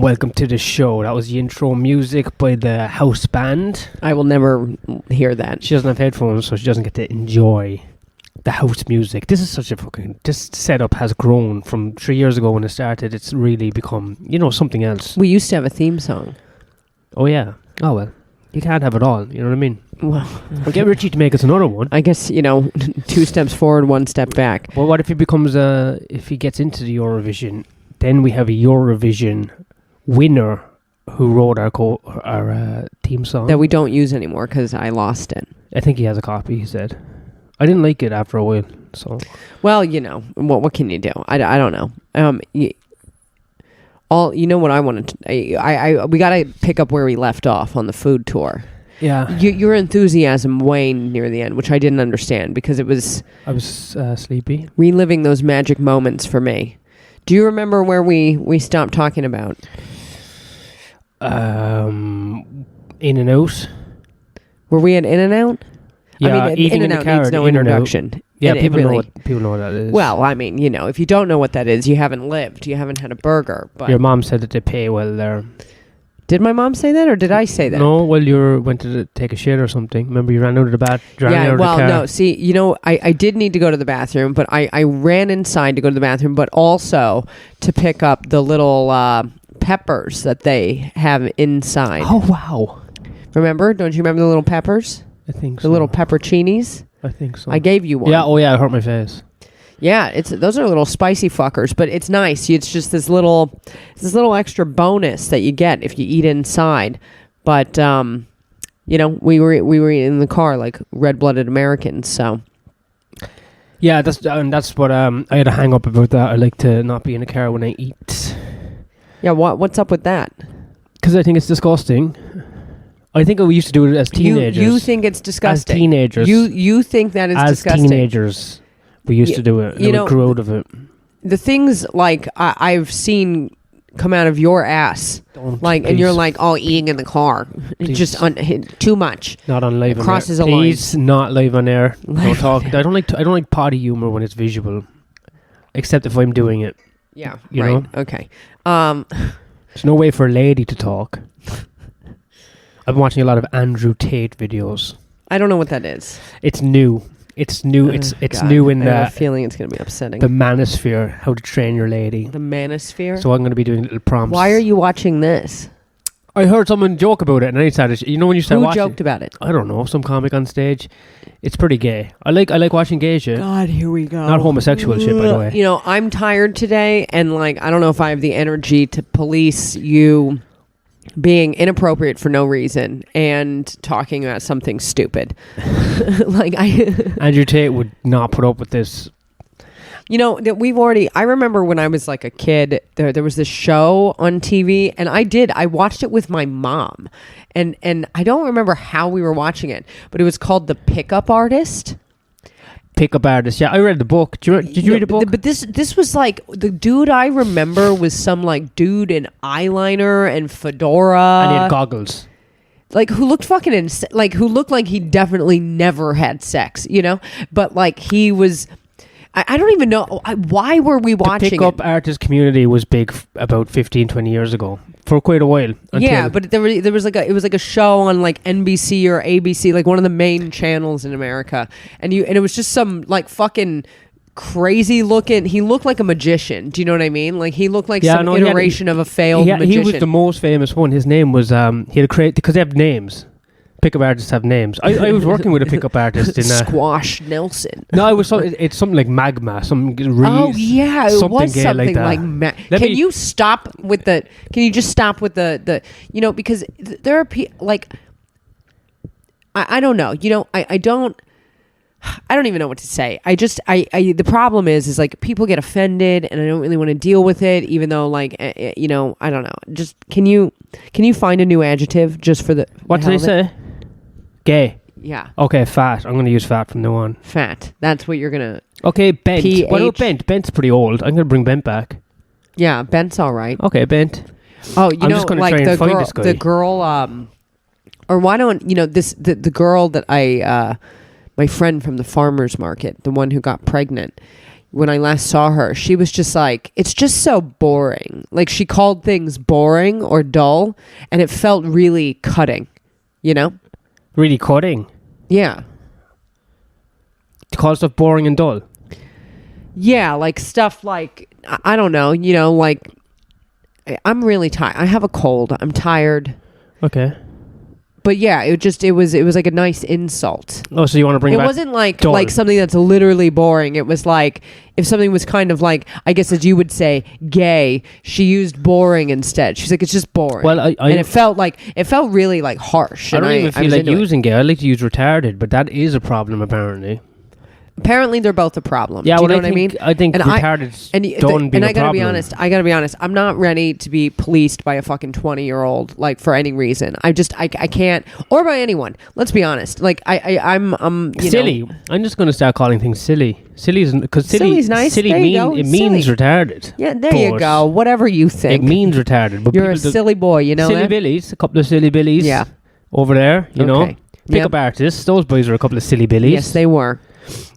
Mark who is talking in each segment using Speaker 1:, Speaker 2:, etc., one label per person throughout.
Speaker 1: and welcome to the show. That was the intro music by the house band.
Speaker 2: I will never hear that.
Speaker 1: She doesn't have headphones, so she doesn't get to enjoy the house music. This is such a this setup has grown from 3 years ago when it started. It's really become, something else.
Speaker 2: We used to have a theme song.
Speaker 1: Oh, yeah. Oh, well. You can't have it all. You know what I mean?
Speaker 2: Well,
Speaker 1: We'll get Richie to make us another one.
Speaker 2: I guess, 2 steps forward, 1 step back.
Speaker 1: Well, what if he becomes if he gets into the Eurovision, then we have a Eurovision winner who wrote our theme song.
Speaker 2: That we don't use anymore because I lost it.
Speaker 1: I think he has a copy, he said. I didn't like it after a while, so...
Speaker 2: Well, what can you do? I don't know. What I wanted to... we got to pick up where we left off on the food tour.
Speaker 1: Yeah.
Speaker 2: Your enthusiasm waned near the end, which I didn't understand because it was...
Speaker 1: I was sleepy.
Speaker 2: Reliving those magic moments for me. Do you remember where we stopped talking about?
Speaker 1: In-N-Out.
Speaker 2: Were we at In-N-Out?
Speaker 1: Yeah,
Speaker 2: I mean,
Speaker 1: eating in the
Speaker 2: In-N-Out
Speaker 1: car.
Speaker 2: needs no introduction.
Speaker 1: Yeah,
Speaker 2: And
Speaker 1: people know what that is.
Speaker 2: Well, I mean, if you don't know what that is, you haven't lived. You haven't had a burger. But
Speaker 1: your mom said that they pay well there.
Speaker 2: Did my mom say that, or did I say that?
Speaker 1: No, well, you went to take a shit or something. Remember, you ran out of the bathroom.
Speaker 2: Yeah, well, no. See, I did need to go to the bathroom, but I ran inside to go to the bathroom, but also to pick up the little peppers that they have inside.
Speaker 1: Oh, wow.
Speaker 2: Remember? Don't you remember the little peppers?
Speaker 1: I think so.
Speaker 2: The little pepperoncinis?
Speaker 1: I think so.
Speaker 2: I gave you one.
Speaker 1: Yeah, oh yeah, it hurt my face.
Speaker 2: Yeah, those are little spicy fuckers, but it's nice. It's just this little extra bonus that you get if you eat inside. But we were in the car like red-blooded Americans, so.
Speaker 1: Yeah, that's what I had a hang up about that. I like to not be in a car when I eat.
Speaker 2: Yeah, what's up with that?
Speaker 1: Because I think it's disgusting. I think we used to do it as teenagers.
Speaker 2: You think it's disgusting?
Speaker 1: As teenagers.
Speaker 2: You think that is disgusting?
Speaker 1: As teenagers, we used to do it. And we grew out of it.
Speaker 2: The things like I've seen come out of your ass, and you're like, oh, eating in the car, it's just too much.
Speaker 1: Not on live.
Speaker 2: It crosses
Speaker 1: on air.
Speaker 2: a line.
Speaker 1: Please, not live on air. Don't talk.
Speaker 2: I
Speaker 1: don't like potty humor when it's visual, except if I'm doing it.
Speaker 2: Yeah.
Speaker 1: You
Speaker 2: right.
Speaker 1: know?
Speaker 2: Okay.
Speaker 1: There's no way for a lady to talk. I've been watching a lot of Andrew Tate videos.
Speaker 2: I don't know what that is.
Speaker 1: It's new. It's new. It's
Speaker 2: God,
Speaker 1: new in
Speaker 2: I have a feeling it's going to be upsetting.
Speaker 1: The manosphere, how to train your lady.
Speaker 2: The manosphere?
Speaker 1: So I'm going to be doing little prompts.
Speaker 2: Why are you watching this?
Speaker 1: I heard someone joke about it, and I started. When you start watching.
Speaker 2: Who joked about it?
Speaker 1: I don't know. Some comic on stage. It's pretty gay. I like watching gay shit.
Speaker 2: God, here we go.
Speaker 1: Not homosexual shit, by the way.
Speaker 2: I'm tired today, and I don't know if I have the energy to police you being inappropriate for no reason and talking about something stupid.
Speaker 1: Andrew Tate would not put up with this.
Speaker 2: That I remember when I was like a kid, there was this show on TV, and I watched it with my mom, and I don't remember how we were watching it, but it was called The Pickup Artist.
Speaker 1: Pickup Artist. Yeah, I read the book. Did you read the book?
Speaker 2: But this was like the dude I remember was some dude in eyeliner and fedora,
Speaker 1: and he had goggles.
Speaker 2: Who looked fucking who looked like he definitely never had sex, but he was. I don't even know why were we watching.
Speaker 1: The pickup artist community was big about 15, 20 years ago for quite a while.
Speaker 2: Yeah, but there was it was like a show on NBC or ABC, one of the main channels in America, and it was just some fucking crazy looking. He looked like a magician. Do you know what I mean? He looked like iteration of a failed magician.
Speaker 1: He was the most famous one. His name was he had a because they have names. Pickup artists have names. I was working with a pickup artist in
Speaker 2: Squash Nelson.
Speaker 1: No, it was it's something like Magma.
Speaker 2: Oh yeah, it was something like Can you just stop with the because there are people I don't know. I don't even know what to say. The problem is people get offended, and I don't really want to deal with it, even though I don't know. Just can you find a new adjective just for the
Speaker 1: what did they say? Gay.
Speaker 2: Yeah.
Speaker 1: Okay, fat. I'm going to use fat from now on.
Speaker 2: Fat. That's what you're going to...
Speaker 1: Okay, Bent. What about Bent? Bent's pretty old. I'm going to bring Bent back.
Speaker 2: Yeah, Bent's all right.
Speaker 1: Okay, Bent.
Speaker 2: Oh, I'm just going to try and find this guy. The girl... or why don't... the girl that my friend from the farmer's market, the one who got pregnant, when I last saw her, she was just like, it's just so boring. Like she called things boring or dull, and it felt really cutting, you know?
Speaker 1: Really cutting.
Speaker 2: Yeah.
Speaker 1: To call stuff boring and dull.
Speaker 2: Yeah, like stuff like, I don't know, you know, like, I'm really tired. I have a cold. I'm tired.
Speaker 1: Okay.
Speaker 2: But yeah, it was like a nice insult.
Speaker 1: Oh, so you want to bring
Speaker 2: It
Speaker 1: back...
Speaker 2: wasn't like
Speaker 1: dull.
Speaker 2: like something that's literally boring. It was like if something was kind of like, I guess as you would say, gay. She used boring instead. She's like, it's just boring.
Speaker 1: Well,
Speaker 2: and it felt really like harsh.
Speaker 1: I
Speaker 2: and
Speaker 1: don't even
Speaker 2: I
Speaker 1: feel
Speaker 2: was
Speaker 1: like
Speaker 2: into it.
Speaker 1: using it. I like to use retarded, but that is a problem apparently.
Speaker 2: Apparently, they're both a problem.
Speaker 1: Yeah,
Speaker 2: Do you
Speaker 1: well,
Speaker 2: know what I mean?
Speaker 1: I think
Speaker 2: And
Speaker 1: retarded's
Speaker 2: And
Speaker 1: done being
Speaker 2: I
Speaker 1: a
Speaker 2: gotta
Speaker 1: problem.
Speaker 2: be honest. I gotta be honest. I'm not ready to be policed by a fucking 20-year-old, like for any reason. I can't, or by anyone. Let's be honest. Like I'm you
Speaker 1: silly.
Speaker 2: know,
Speaker 1: I'm just going to start calling things silly. Silly is because
Speaker 2: Silly's nice.
Speaker 1: Silly
Speaker 2: There you go.
Speaker 1: it means
Speaker 2: Silly.
Speaker 1: retarded.
Speaker 2: yeah, there you
Speaker 1: But
Speaker 2: go. Whatever you think.
Speaker 1: It means retarded. But
Speaker 2: You're a
Speaker 1: people do-
Speaker 2: silly boy. You know
Speaker 1: silly
Speaker 2: that?
Speaker 1: billies. A couple of silly billies.
Speaker 2: Yeah.
Speaker 1: Over there, you know.
Speaker 2: Okay.
Speaker 1: Pickup artists. Those boys are a couple of silly billies.
Speaker 2: Yes, they were.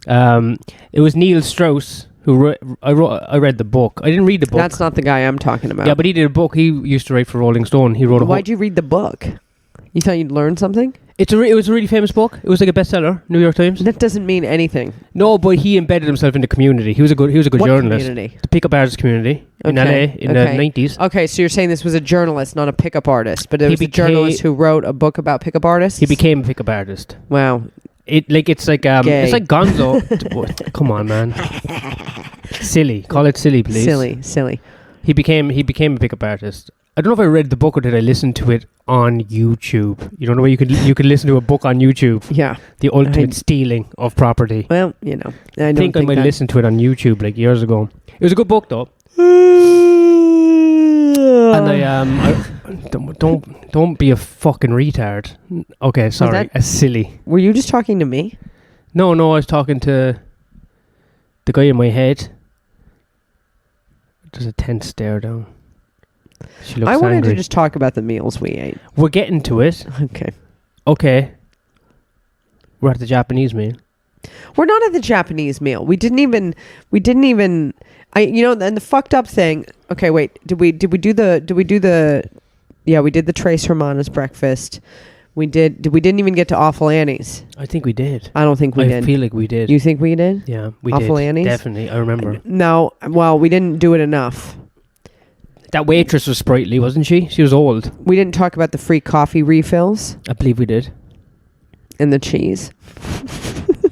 Speaker 1: It was Neil Strauss who wrote. I read the book. I didn't read the book.
Speaker 2: That's not the guy I'm talking about.
Speaker 1: Yeah, but he did a book. He used to write for Rolling Stone. He wrote a whole...
Speaker 2: Why'd you read the book? You thought you'd learn something?
Speaker 1: It was a really famous book. It was like a bestseller, New York Times.
Speaker 2: That doesn't mean anything.
Speaker 1: No, but he embedded himself in the community. He was a good
Speaker 2: What
Speaker 1: journalist.
Speaker 2: community?
Speaker 1: The pickup artist community in LA in the 90s.
Speaker 2: Okay, so you're saying this was a journalist, not a pickup artist, but it
Speaker 1: He
Speaker 2: was a journalist who wrote a book about pickup artists?
Speaker 1: He became a pickup artist.
Speaker 2: Wow.
Speaker 1: It's like
Speaker 2: Gay.
Speaker 1: it's like Gonzo. Come on, man. Silly. Call it silly, please.
Speaker 2: Silly.
Speaker 1: He became a pickup artist. I don't know if I read the book or did I listen to it on YouTube. You don't know where you could listen to a book on YouTube.
Speaker 2: Yeah.
Speaker 1: The ultimate stealing of property.
Speaker 2: Well, you know,
Speaker 1: I think I might
Speaker 2: that.
Speaker 1: listen to it on YouTube like years ago. It was a good book though. And I don't be a fucking retard. Okay, sorry, a silly.
Speaker 2: Were you just talking to me?
Speaker 1: No, I was talking to the guy in my head. There's a tense stare down. She looks
Speaker 2: I wanted
Speaker 1: angry.
Speaker 2: to just talk about the meals we ate.
Speaker 1: We're getting to it.
Speaker 2: Okay.
Speaker 1: We're at the Japanese meal.
Speaker 2: We're not at the Japanese meal. We didn't even and the fucked up thing. Okay, wait. Did we do the yeah, we did the Trace Hermanas breakfast. We didn't even get to Awful Annie's.
Speaker 1: I think we did.
Speaker 2: I don't think we did.
Speaker 1: I feel like we did.
Speaker 2: You think we did?
Speaker 1: Yeah, we
Speaker 2: Awful
Speaker 1: did.
Speaker 2: Annie's?
Speaker 1: Definitely, I remember.
Speaker 2: No, well, we didn't do it enough.
Speaker 1: That waitress was sprightly, wasn't she? She was old.
Speaker 2: We didn't talk about the free coffee refills
Speaker 1: I believe we did.
Speaker 2: and the cheese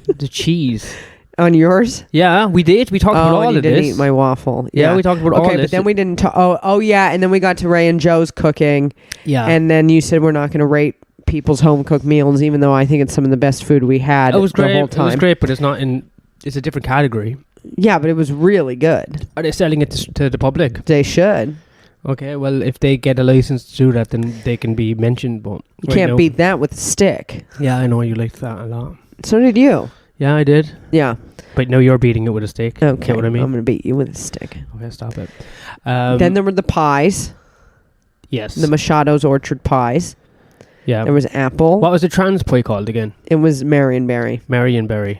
Speaker 1: The cheese.
Speaker 2: on yours.
Speaker 1: Yeah, we did. We talked about all
Speaker 2: you
Speaker 1: of
Speaker 2: didn't
Speaker 1: this.
Speaker 2: eat my waffle.
Speaker 1: Yeah, we talked about all
Speaker 2: Okay,
Speaker 1: this.
Speaker 2: but then we didn't talk. Oh, yeah, and then we got to Ray and Joe's cooking,
Speaker 1: Yeah.
Speaker 2: and then you said we're not going to rate people's home cooked meals, even though I think it's some of the best food we had
Speaker 1: it was great.
Speaker 2: the whole time.
Speaker 1: It was great, but it's not in. It's a different category.
Speaker 2: Yeah, but it was really good.
Speaker 1: Are they selling it to the public?
Speaker 2: They should.
Speaker 1: Okay, well, if they get a license to do that, then they can be mentioned. But
Speaker 2: You can't beat that with a stick.
Speaker 1: Yeah, I know you liked that a lot.
Speaker 2: So did you.
Speaker 1: Yeah, I did.
Speaker 2: Yeah.
Speaker 1: But now you're beating it with a stick.
Speaker 2: Okay.
Speaker 1: Get what I mean?
Speaker 2: I'm going to beat you with a stick.
Speaker 1: Okay, stop it.
Speaker 2: Then there were the pies.
Speaker 1: Yes.
Speaker 2: The Machado's Orchard pies.
Speaker 1: Yeah.
Speaker 2: There was apple.
Speaker 1: What was the trans pie called again?
Speaker 2: It was Marionberry.
Speaker 1: Marionberry.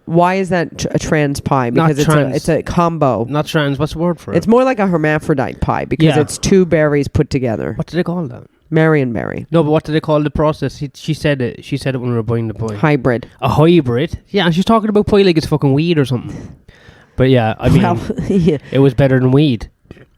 Speaker 2: Why is that a trans pie?
Speaker 1: Not
Speaker 2: Because
Speaker 1: trans.
Speaker 2: it's a combo.
Speaker 1: Not trans. What's the word for it?
Speaker 2: It's more like a hermaphrodite pie because
Speaker 1: Yeah.
Speaker 2: it's two berries put together.
Speaker 1: What do they call that?
Speaker 2: Marionberry.
Speaker 1: No, but what do they call the process? She said it. She said it when we were buying the pie.
Speaker 2: Hybrid.
Speaker 1: A hybrid. Yeah, and she's talking about pie like it's fucking weed or something. But yeah, I mean,
Speaker 2: Well, yeah.
Speaker 1: it was better than weed.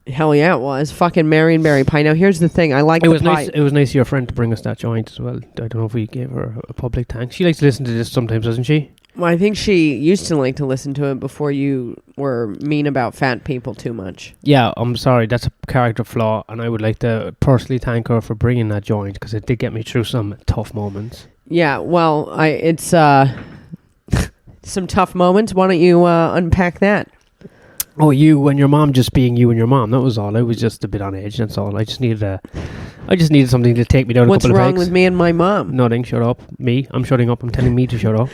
Speaker 2: Hell yeah, it was. Fucking Marionberry pie. Now here's the thing. I like
Speaker 1: It
Speaker 2: the
Speaker 1: was
Speaker 2: pie.
Speaker 1: nice. It was nice of your friend to bring us that joint as well. I don't know if we gave her a public thanks. She likes to listen to this sometimes, doesn't she?
Speaker 2: Well, I think she used to like to listen to it before you were mean about fat people too much.
Speaker 1: Yeah, I'm sorry. That's a character flaw, and I would like to personally thank her for bringing that joint because it did get me through some tough moments.
Speaker 2: Yeah, well, it's some tough moments. Why don't you unpack that?
Speaker 1: Oh, you and your mom just being you and your mom. That was all. I was just a bit on edge. That's all. I just needed something to take me down
Speaker 2: What's
Speaker 1: a couple of
Speaker 2: wrong
Speaker 1: pegs.
Speaker 2: with me and my mom?
Speaker 1: Nothing. Shut up. Me. I'm shutting up. I'm telling me to shut up.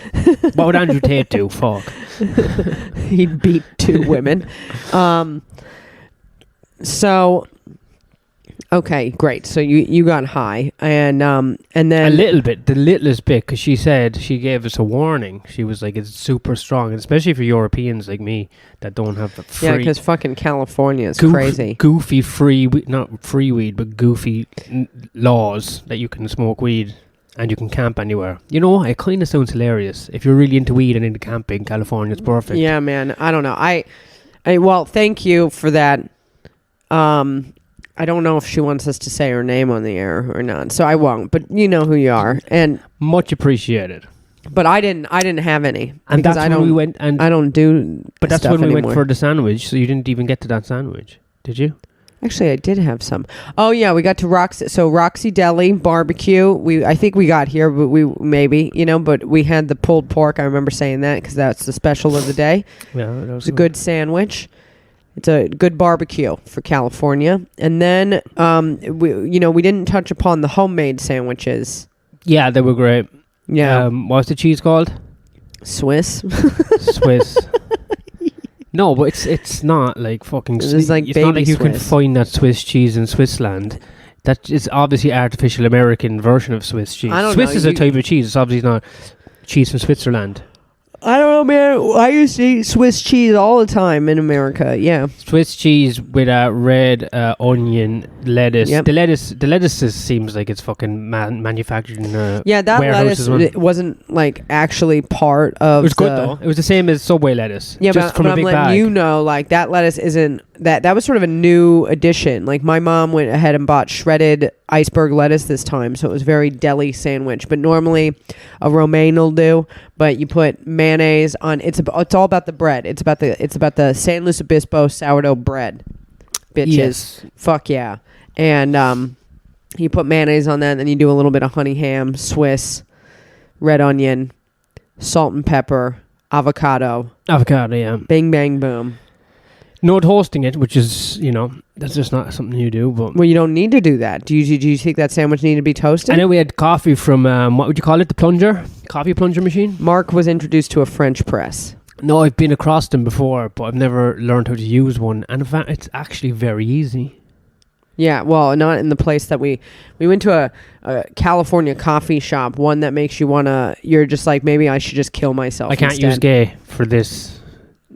Speaker 1: What would Andrew Tate do? Fuck.
Speaker 2: He beat two women. So Okay, great. So you got high, and then
Speaker 1: A little bit, the littlest bit, because she said she gave us a warning. She was like, "It's super strong, and especially for Europeans like me that don't have the free,
Speaker 2: yeah, because fucking California is
Speaker 1: goof-
Speaker 2: crazy.
Speaker 1: goofy not free weed, but goofy laws that you can smoke weed and you can camp anywhere. You know, it kind of sounds hilarious. If you're really into weed and into camping, California, it's perfect.
Speaker 2: Yeah, man. I don't know. Well, thank you for that. I don't know if she wants us to say her name on the air or not, so I won't. But you know who you are, and
Speaker 1: Much appreciated.
Speaker 2: but I didn't have any
Speaker 1: And
Speaker 2: because
Speaker 1: that's
Speaker 2: I
Speaker 1: when
Speaker 2: don't.
Speaker 1: we went, and
Speaker 2: I don't do.
Speaker 1: but that's
Speaker 2: stuff
Speaker 1: when we
Speaker 2: anymore.
Speaker 1: went for the sandwich. So you didn't even get to that sandwich, did you?
Speaker 2: Actually, I did have some. Oh yeah, we got to Roxy Deli barbecue. I think we got here, but but we had the pulled pork. I remember saying that because that's the special of the day.
Speaker 1: Yeah, that
Speaker 2: It's a good sandwich. It's a good barbecue for California. And then we didn't touch upon the homemade sandwiches.
Speaker 1: Yeah, they were great.
Speaker 2: Yeah,
Speaker 1: What's the cheese called?
Speaker 2: Swiss.
Speaker 1: Swiss. No, but it's not like fucking.
Speaker 2: It's like
Speaker 1: it's not
Speaker 2: baby
Speaker 1: like you can
Speaker 2: Swiss.
Speaker 1: find that Swiss cheese in Switzerland. That is obviously artificial American version of Swiss cheese.
Speaker 2: I don't
Speaker 1: Swiss
Speaker 2: know,
Speaker 1: is a type of cheese. It's obviously not cheese from Switzerland.
Speaker 2: I don't know, man. I used to eat Swiss cheese all the time in America. Yeah.
Speaker 1: Swiss cheese with red onion, lettuce.
Speaker 2: Yep.
Speaker 1: The lettuce seems like it's fucking manufactured in a
Speaker 2: Yeah, that
Speaker 1: warehouse
Speaker 2: lettuce
Speaker 1: as well.
Speaker 2: it wasn't like actually part of
Speaker 1: It was good though. It was the same as Subway lettuce.
Speaker 2: Yeah,
Speaker 1: just
Speaker 2: but
Speaker 1: from a
Speaker 2: I'm
Speaker 1: big
Speaker 2: letting
Speaker 1: bag.
Speaker 2: you know, like that lettuce isn't that was sort of a new addition. Like my mom went ahead and bought shredded iceberg lettuce this time, so it was very deli sandwich. But normally, a romaine will do. But you put mayonnaise on. It's all about the bread. It's about the San Luis Obispo sourdough bread, bitches.
Speaker 1: Yes.
Speaker 2: Fuck yeah! And you put mayonnaise on that, and then you do a little bit of honey ham, Swiss, red onion, salt and pepper, avocado.
Speaker 1: Avocado, yeah.
Speaker 2: Bing, bang, boom.
Speaker 1: No toasting it, which is, that's just not something you do. But
Speaker 2: Well, you don't need to do that. Do you think that sandwich needed to be toasted?
Speaker 1: and then we had coffee from, what would you call it, the plunger? Coffee plunger machine?
Speaker 2: Mark was introduced to a French press.
Speaker 1: No, I've been across them before, but I've never learned how to use one. And in fact, it's actually very easy.
Speaker 2: Yeah, well, not in the place that we went to a California coffee shop, one that makes you you're just like, maybe I should just kill myself
Speaker 1: I can't
Speaker 2: instead.
Speaker 1: use gay for this,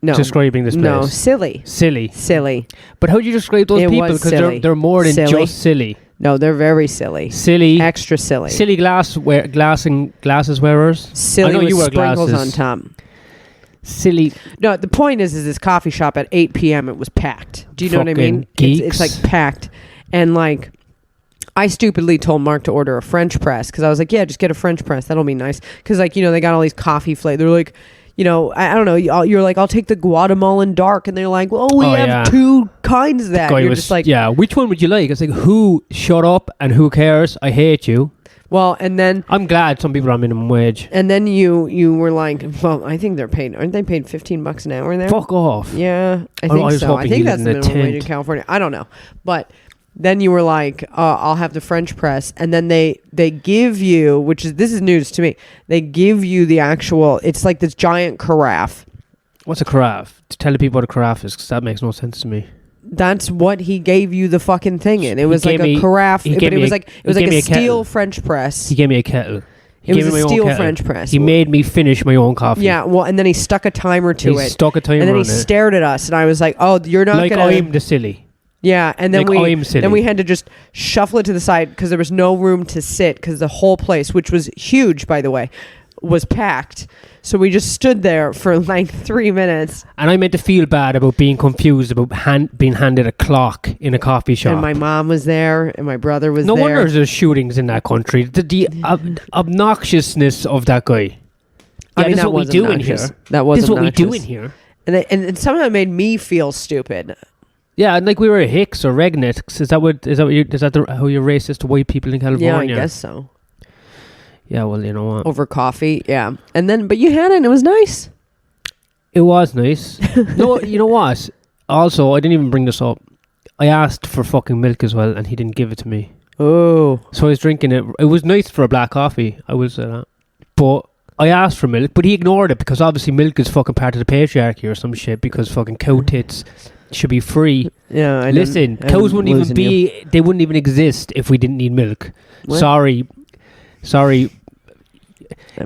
Speaker 2: No.
Speaker 1: describing this place.
Speaker 2: No, silly.
Speaker 1: Silly. But how do you describe those
Speaker 2: It
Speaker 1: people?
Speaker 2: was
Speaker 1: Because
Speaker 2: silly.
Speaker 1: they're more than
Speaker 2: Silly.
Speaker 1: just silly.
Speaker 2: No, they're very silly.
Speaker 1: Silly.
Speaker 2: Extra silly.
Speaker 1: Silly glasses wearers.
Speaker 2: Silly
Speaker 1: I know
Speaker 2: with
Speaker 1: you wear
Speaker 2: sprinkles
Speaker 1: glasses.
Speaker 2: on top.
Speaker 1: Silly.
Speaker 2: No, the point is this coffee shop at 8 p.m. it was packed. Do you know what I mean?
Speaker 1: Fucking
Speaker 2: It's
Speaker 1: geeks.
Speaker 2: like packed. And like, I stupidly told Mark to order a French press because I was like, yeah, just get a French press. That'll be nice. Because like, they got all these coffee flavors. They're like, I don't know. You're like, I'll take the Guatemalan dark. And they're like, well, we have
Speaker 1: yeah.
Speaker 2: two kinds of that.
Speaker 1: Guy
Speaker 2: You're
Speaker 1: was
Speaker 2: just like,
Speaker 1: yeah. Which one would you like? It's like, who? Shut up and who cares? I hate you.
Speaker 2: well, and then
Speaker 1: I'm glad some people are on minimum wage.
Speaker 2: you were like, well, I think aren't they paid $15 an hour there?
Speaker 1: Fuck off.
Speaker 2: Yeah, I
Speaker 1: I
Speaker 2: think
Speaker 1: was
Speaker 2: so. I
Speaker 1: hoping
Speaker 2: think
Speaker 1: he
Speaker 2: that's
Speaker 1: lived
Speaker 2: the
Speaker 1: in a
Speaker 2: minimum wage in
Speaker 1: tent.
Speaker 2: California. I don't know, but then you were like, I'll have the French press, and then they give you, this is news to me. They give you the actual. It's like this giant carafe.
Speaker 1: What's a carafe? To tell the people what a carafe is, because that makes no sense to me.
Speaker 2: That's what he gave you the fucking thing in. It was like
Speaker 1: gave
Speaker 2: a
Speaker 1: me-
Speaker 2: carafe,
Speaker 1: he
Speaker 2: but
Speaker 1: gave
Speaker 2: it
Speaker 1: me
Speaker 2: was
Speaker 1: a-
Speaker 2: like
Speaker 1: he gave
Speaker 2: a
Speaker 1: me a
Speaker 2: steel
Speaker 1: kettle.
Speaker 2: French press.
Speaker 1: He gave me a kettle.
Speaker 2: It was
Speaker 1: gave me
Speaker 2: a
Speaker 1: my own
Speaker 2: steel
Speaker 1: kettle.
Speaker 2: French press.
Speaker 1: He made me finish my own coffee.
Speaker 2: Yeah, well, and then he stuck a timer to
Speaker 1: He
Speaker 2: it.
Speaker 1: stuck a timer
Speaker 2: And then he
Speaker 1: on it.
Speaker 2: stared at us, and I was like, "Oh, you're not
Speaker 1: Like
Speaker 2: gonna."
Speaker 1: I'm the silly.
Speaker 2: Yeah, and then
Speaker 1: Like, I'm silly.
Speaker 2: then we had to just shuffle it to the side because there was no room to sit because the whole place, which was huge by the way, was packed. So we just stood there for like 3 minutes,
Speaker 1: And I meant to feel bad about being confused about being handed a clock in a coffee shop.
Speaker 2: and my mom was there, and my brother was
Speaker 1: No
Speaker 2: there.
Speaker 1: wonder there's shootings in that country. The obnoxiousness of that guy.
Speaker 2: I mean,
Speaker 1: this is
Speaker 2: that
Speaker 1: what we
Speaker 2: was
Speaker 1: do in
Speaker 2: obnoxious.
Speaker 1: here.
Speaker 2: That was
Speaker 1: This is what we do
Speaker 2: obnoxious.
Speaker 1: in here.
Speaker 2: And somehow it made me feel stupid.
Speaker 1: Yeah, and like we were Hicks or Regnets. Is that how you're racist to white people in California?
Speaker 2: Yeah, I guess so.
Speaker 1: Yeah, well, you know what?
Speaker 2: Over coffee, yeah. And then, but you had it, and it was nice.
Speaker 1: It was nice. No, you know what? Also, I didn't even bring this up. I asked for fucking milk as well, and he didn't give it to me.
Speaker 2: Oh,
Speaker 1: So I was drinking it. It was nice for a black coffee, I will say that. But I asked for milk, but he ignored it because obviously milk is fucking part of the patriarchy or some shit because fucking cow tits should be free.
Speaker 2: Yeah, I
Speaker 1: Listen,
Speaker 2: I'm
Speaker 1: cows wouldn't even
Speaker 2: losing
Speaker 1: be.
Speaker 2: you.
Speaker 1: They wouldn't even exist if we didn't need milk.
Speaker 2: What?
Speaker 1: Sorry,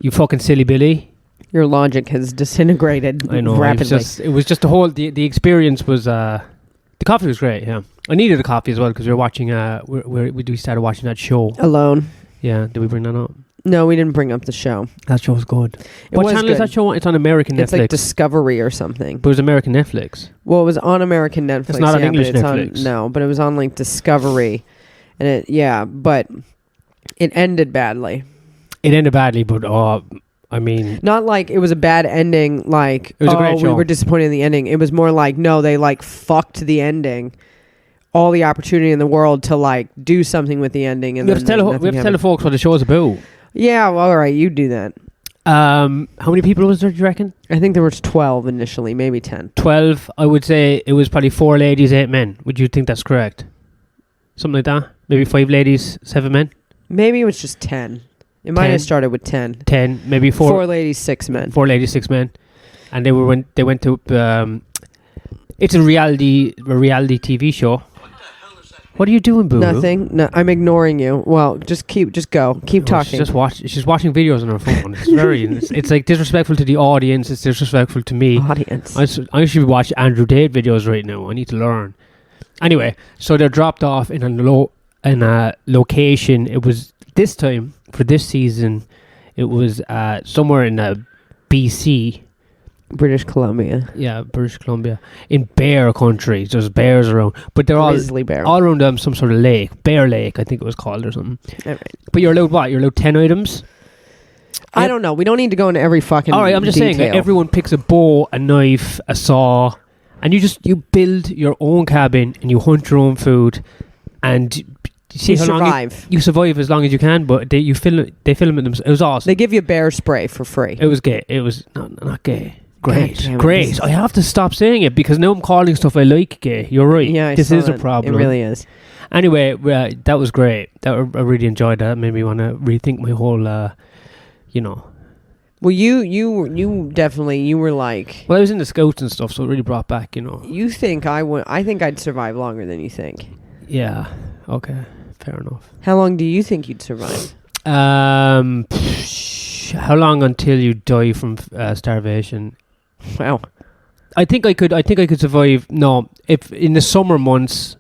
Speaker 1: you fucking silly Billy.
Speaker 2: Your logic has disintegrated
Speaker 1: I know.
Speaker 2: rapidly.
Speaker 1: It was just the whole. The experience was. The coffee was great. Yeah, I needed a coffee as well because we were watching. We started watching that show.
Speaker 2: Alone.
Speaker 1: Yeah, did we bring that up?
Speaker 2: No, we didn't bring up the show.
Speaker 1: That show's good.
Speaker 2: It
Speaker 1: What
Speaker 2: was
Speaker 1: channel is
Speaker 2: good.
Speaker 1: that show on? It's on American
Speaker 2: It's
Speaker 1: Netflix.
Speaker 2: like Discovery or something.
Speaker 1: But it was American Netflix.
Speaker 2: Well, it was on American Netflix.
Speaker 1: It's not on
Speaker 2: yeah,
Speaker 1: English
Speaker 2: but it's
Speaker 1: Netflix.
Speaker 2: No, but it was on like Discovery, and but it ended badly.
Speaker 1: It ended badly, but I mean,
Speaker 2: Not like it was a bad ending. Like
Speaker 1: It was a great
Speaker 2: we
Speaker 1: show.
Speaker 2: were disappointed in the ending. It was more like no, they like fucked the ending. All the opportunity in the world to like do something with the ending, and
Speaker 1: we have to
Speaker 2: then
Speaker 1: tell
Speaker 2: nothing
Speaker 1: the
Speaker 2: happened.
Speaker 1: folks what the show's about.
Speaker 2: Yeah, well, all right, you do that.
Speaker 1: How many people was there? Do you reckon?
Speaker 2: I think there was 12 initially, maybe 10.
Speaker 1: 12. I would say it was probably 4 ladies, 8 men. Would you think that's correct? Something like that. Maybe 5 ladies, 7 men.
Speaker 2: Maybe it was just 10. It might
Speaker 1: 10.
Speaker 2: have started with 10.
Speaker 1: 10, maybe 4.
Speaker 2: 4 ladies, 6 men.
Speaker 1: 4 ladies, 6 men, and they went to. It's a reality TV show. What are you doing, Boo?
Speaker 2: Nothing. No, I'm ignoring you. Well, just go. Keep talking.
Speaker 1: She's watching videos on her phone. It's very. it's like disrespectful to the audience. It's disrespectful to me.
Speaker 2: Audience.
Speaker 1: I should watch Andrew Tate videos right now. I need to learn. Anyway, so they're dropped off in a location. It was this time for this season. It was somewhere in BC.
Speaker 2: British Columbia.
Speaker 1: Yeah, British Columbia. In bear country. There's bears around. But they're
Speaker 2: Grizzly bear.
Speaker 1: all around some sort of lake. Bear Lake, I think it was called or something.
Speaker 2: All right.
Speaker 1: But you're allowed what? You're allowed 10 items?
Speaker 2: I don't know. We don't need to go into every fucking
Speaker 1: Alright, I'm just saying, like,
Speaker 2: detail.
Speaker 1: everyone picks a bow, a knife, a saw, and you build your own cabin and you hunt your own food and you see
Speaker 2: You
Speaker 1: how long
Speaker 2: survive.
Speaker 1: you survive as long as you can, but they film it themselves. It was awesome.
Speaker 2: They give you bear spray for free.
Speaker 1: It was gay. It was not gay. Great.
Speaker 2: God damn it,
Speaker 1: Great.
Speaker 2: this-
Speaker 1: I have to stop saying it because now I'm calling stuff I like gay. You're right.
Speaker 2: Yeah, I
Speaker 1: this
Speaker 2: saw
Speaker 1: is a
Speaker 2: that.
Speaker 1: problem.
Speaker 2: It really is.
Speaker 1: Anyway, that was great. I really enjoyed that. Made me want to rethink my whole,
Speaker 2: Well, you definitely, you were like,
Speaker 1: Well, I was in the scouts and stuff, so it really brought back,
Speaker 2: you think I think I'd survive longer than you think.
Speaker 1: Yeah. Okay. Fair enough.
Speaker 2: How long do you think you'd survive?
Speaker 1: How long until you die from starvation?
Speaker 2: Wow.
Speaker 1: I think I could survive. No, if in the summer months,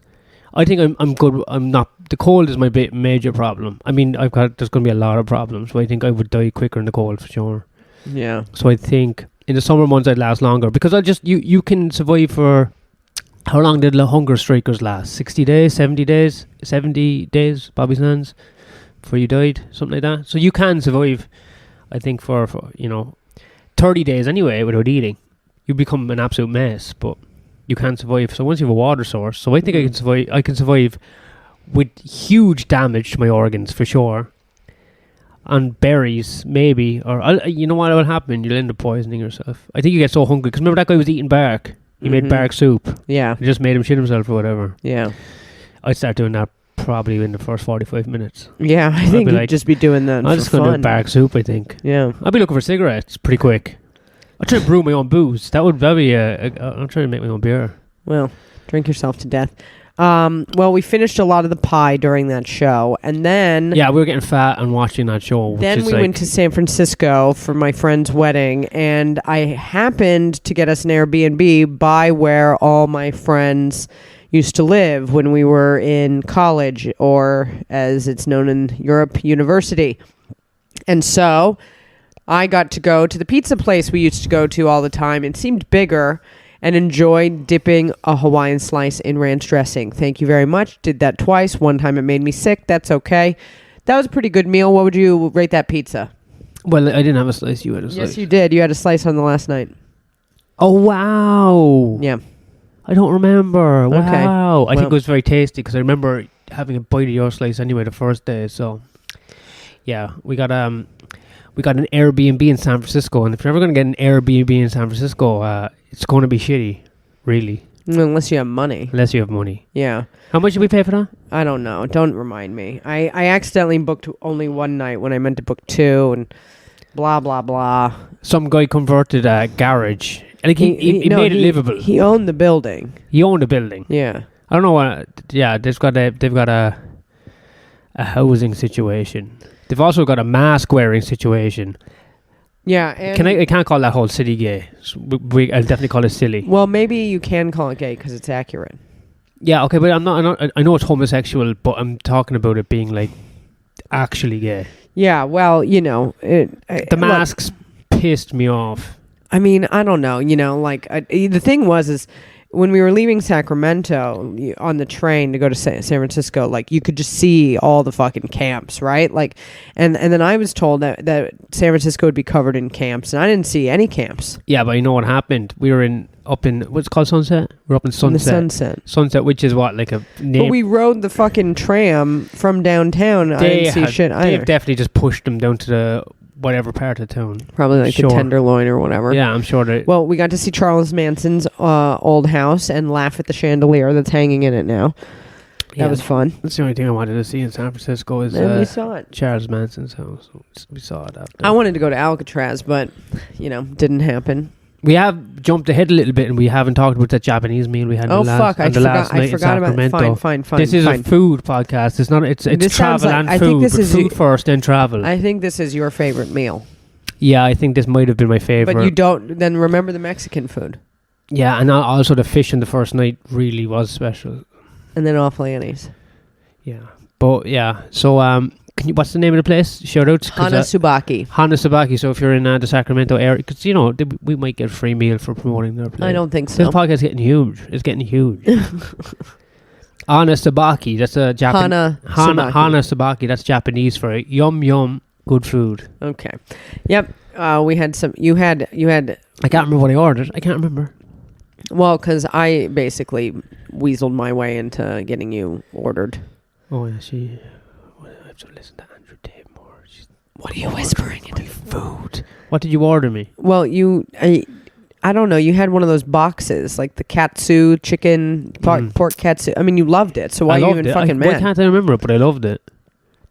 Speaker 1: I think I'm good. I'm not. The cold is my major problem. I mean, there's going to be a lot of problems, but I think I would die quicker in the cold for sure.
Speaker 2: Yeah.
Speaker 1: So I think in the summer months I'd last longer because you can survive for. How long did the hunger strikers last? 60 days, 70 days, 70 days. Bobby Sands, before you died, something like that. So you can survive. I think for 30 days anyway without eating. You become an absolute mess, but you can survive. So once you have a water source, so I think I can survive with huge damage to my organs for sure. On berries, maybe, or you know what will happen? You'll end up poisoning yourself. I think you get so hungry because remember that guy was eating bark. He made bark soup.
Speaker 2: Yeah.
Speaker 1: It just made him shit himself or whatever.
Speaker 2: Yeah.
Speaker 1: I'd start doing that probably in the first 45 minutes.
Speaker 2: Yeah. I think
Speaker 1: be
Speaker 2: you'd
Speaker 1: like,
Speaker 2: just be doing that
Speaker 1: I'm
Speaker 2: for
Speaker 1: just going to do
Speaker 2: fun.
Speaker 1: bark soup, I think.
Speaker 2: Yeah.
Speaker 1: I'll be looking for cigarettes pretty quick. I'll try to brew my own booze. That'll be I'll try to make my own beer.
Speaker 2: Well, drink yourself to death. Well, we finished a lot of the pie during that show, and then
Speaker 1: Yeah, we were getting fat and watching that show. Which
Speaker 2: then
Speaker 1: is
Speaker 2: we
Speaker 1: like,
Speaker 2: went to San Francisco for my friend's wedding, and I happened to get us an Airbnb by where all my friends used to live when we were in college, or as it's known in Europe, university. And so I got to go to the pizza place we used to go to all the time. It seemed bigger, and enjoyed dipping a Hawaiian slice in ranch dressing. Thank you very much. Did that twice. One time it made me sick. That's okay. That was a pretty good meal. What would you rate that pizza?
Speaker 1: Well, I didn't have a slice. You had a slice.
Speaker 2: Yes, you did. You had a slice on the last night.
Speaker 1: Oh, wow.
Speaker 2: Yeah.
Speaker 1: I don't remember.
Speaker 2: Okay.
Speaker 1: Wow. I think
Speaker 2: Well-
Speaker 1: it was very tasty because I remember having a bite of your slice anyway the first day. So, yeah, we got an Airbnb in San Francisco, and if you're ever going to get an Airbnb in San Francisco, it's going to be shitty, really,
Speaker 2: Unless you have money.
Speaker 1: unless you have money.
Speaker 2: Yeah.
Speaker 1: How much did we pay for that?
Speaker 2: I don't know. Don't remind me. I accidentally booked only one night when I meant to book two, and blah, blah, blah.
Speaker 1: Some guy converted a garage Like he made it livable.
Speaker 2: He owned the building.
Speaker 1: He owned a building.
Speaker 2: Yeah.
Speaker 1: I don't know what. Yeah, they've got a housing situation. They've also got a mask wearing situation.
Speaker 2: Yeah. And
Speaker 1: I can't call that whole city gay. So I'll definitely call it silly.
Speaker 2: well, maybe you can call it gay because it's accurate.
Speaker 1: Yeah, okay, but I'm not. I know it's homosexual, but I'm talking about it being like actually gay.
Speaker 2: Yeah. Well,
Speaker 1: The masks pissed me off.
Speaker 2: I mean, I don't know. The thing is when we were leaving Sacramento on the train to go to San Francisco, like you could just see all the fucking camps, right? Like, and then I was told that San Francisco would be covered in camps, and I didn't see any camps.
Speaker 1: Yeah, but you know what happened? We were up in what's it called, Sunset? We're up in Sunset.
Speaker 2: In the Sunset.
Speaker 1: Sunset, which is what, like a name.
Speaker 2: But we rode the fucking tram from downtown. I didn't see shit either.
Speaker 1: They've definitely just pushed them down to the whatever part of town.
Speaker 2: Probably like the Tenderloin or whatever.
Speaker 1: Yeah, I'm sure that.
Speaker 2: Well, we got to see Charles Manson's old house and laugh at the chandelier that's hanging in it now. That was fun.
Speaker 1: That's the only thing I wanted to see in San Francisco is
Speaker 2: we saw it.
Speaker 1: Charles Manson's house. We saw it after.
Speaker 2: I wanted to go to Alcatraz, but didn't happen.
Speaker 1: We have jumped ahead a little bit, and we haven't talked about that Japanese meal we had.
Speaker 2: Oh
Speaker 1: last
Speaker 2: fuck!
Speaker 1: last night
Speaker 2: I forgot
Speaker 1: in
Speaker 2: about it.
Speaker 1: Sacramento.
Speaker 2: Fine.
Speaker 1: This is a food podcast. It's not. It's
Speaker 2: This sounds
Speaker 1: travel
Speaker 2: like-
Speaker 1: and
Speaker 2: I
Speaker 1: food.
Speaker 2: think this
Speaker 1: but
Speaker 2: is
Speaker 1: food first, then travel.
Speaker 2: I think this is your favorite meal,
Speaker 1: Yeah, I think this might have been my favorite.
Speaker 2: but you don't. Then remember the Mexican food,
Speaker 1: Yeah, and also the fish in the first night really was special.
Speaker 2: and then off Lanny's.
Speaker 1: Yeah, but yeah. So can you? What's the name of the place? Shout out
Speaker 2: Hanasubaki.
Speaker 1: Hanasubaki. So if you're in the Sacramento area, because we might get a free meal for promoting their place.
Speaker 2: I don't think
Speaker 1: This
Speaker 2: so.
Speaker 1: podcast is getting huge. It's getting huge. Hanasubaki. That's a Japanese. Hanasubaki. That's Japanese for yum yum good food.
Speaker 2: Okay. Yep. We had some. You had.
Speaker 1: I can't remember what I ordered. I can't remember.
Speaker 2: Well, because I basically weaseled my way into getting you ordered.
Speaker 1: Oh yeah, I have to listen to Andrew Tate more.
Speaker 2: What are you whispering into
Speaker 1: food? What did you order me?
Speaker 2: Well, I don't know. You had one of those boxes, like the katsu chicken, pork katsu. I mean, you loved it. So why are you even fucking mad?
Speaker 1: Why can't I remember it? But I loved it.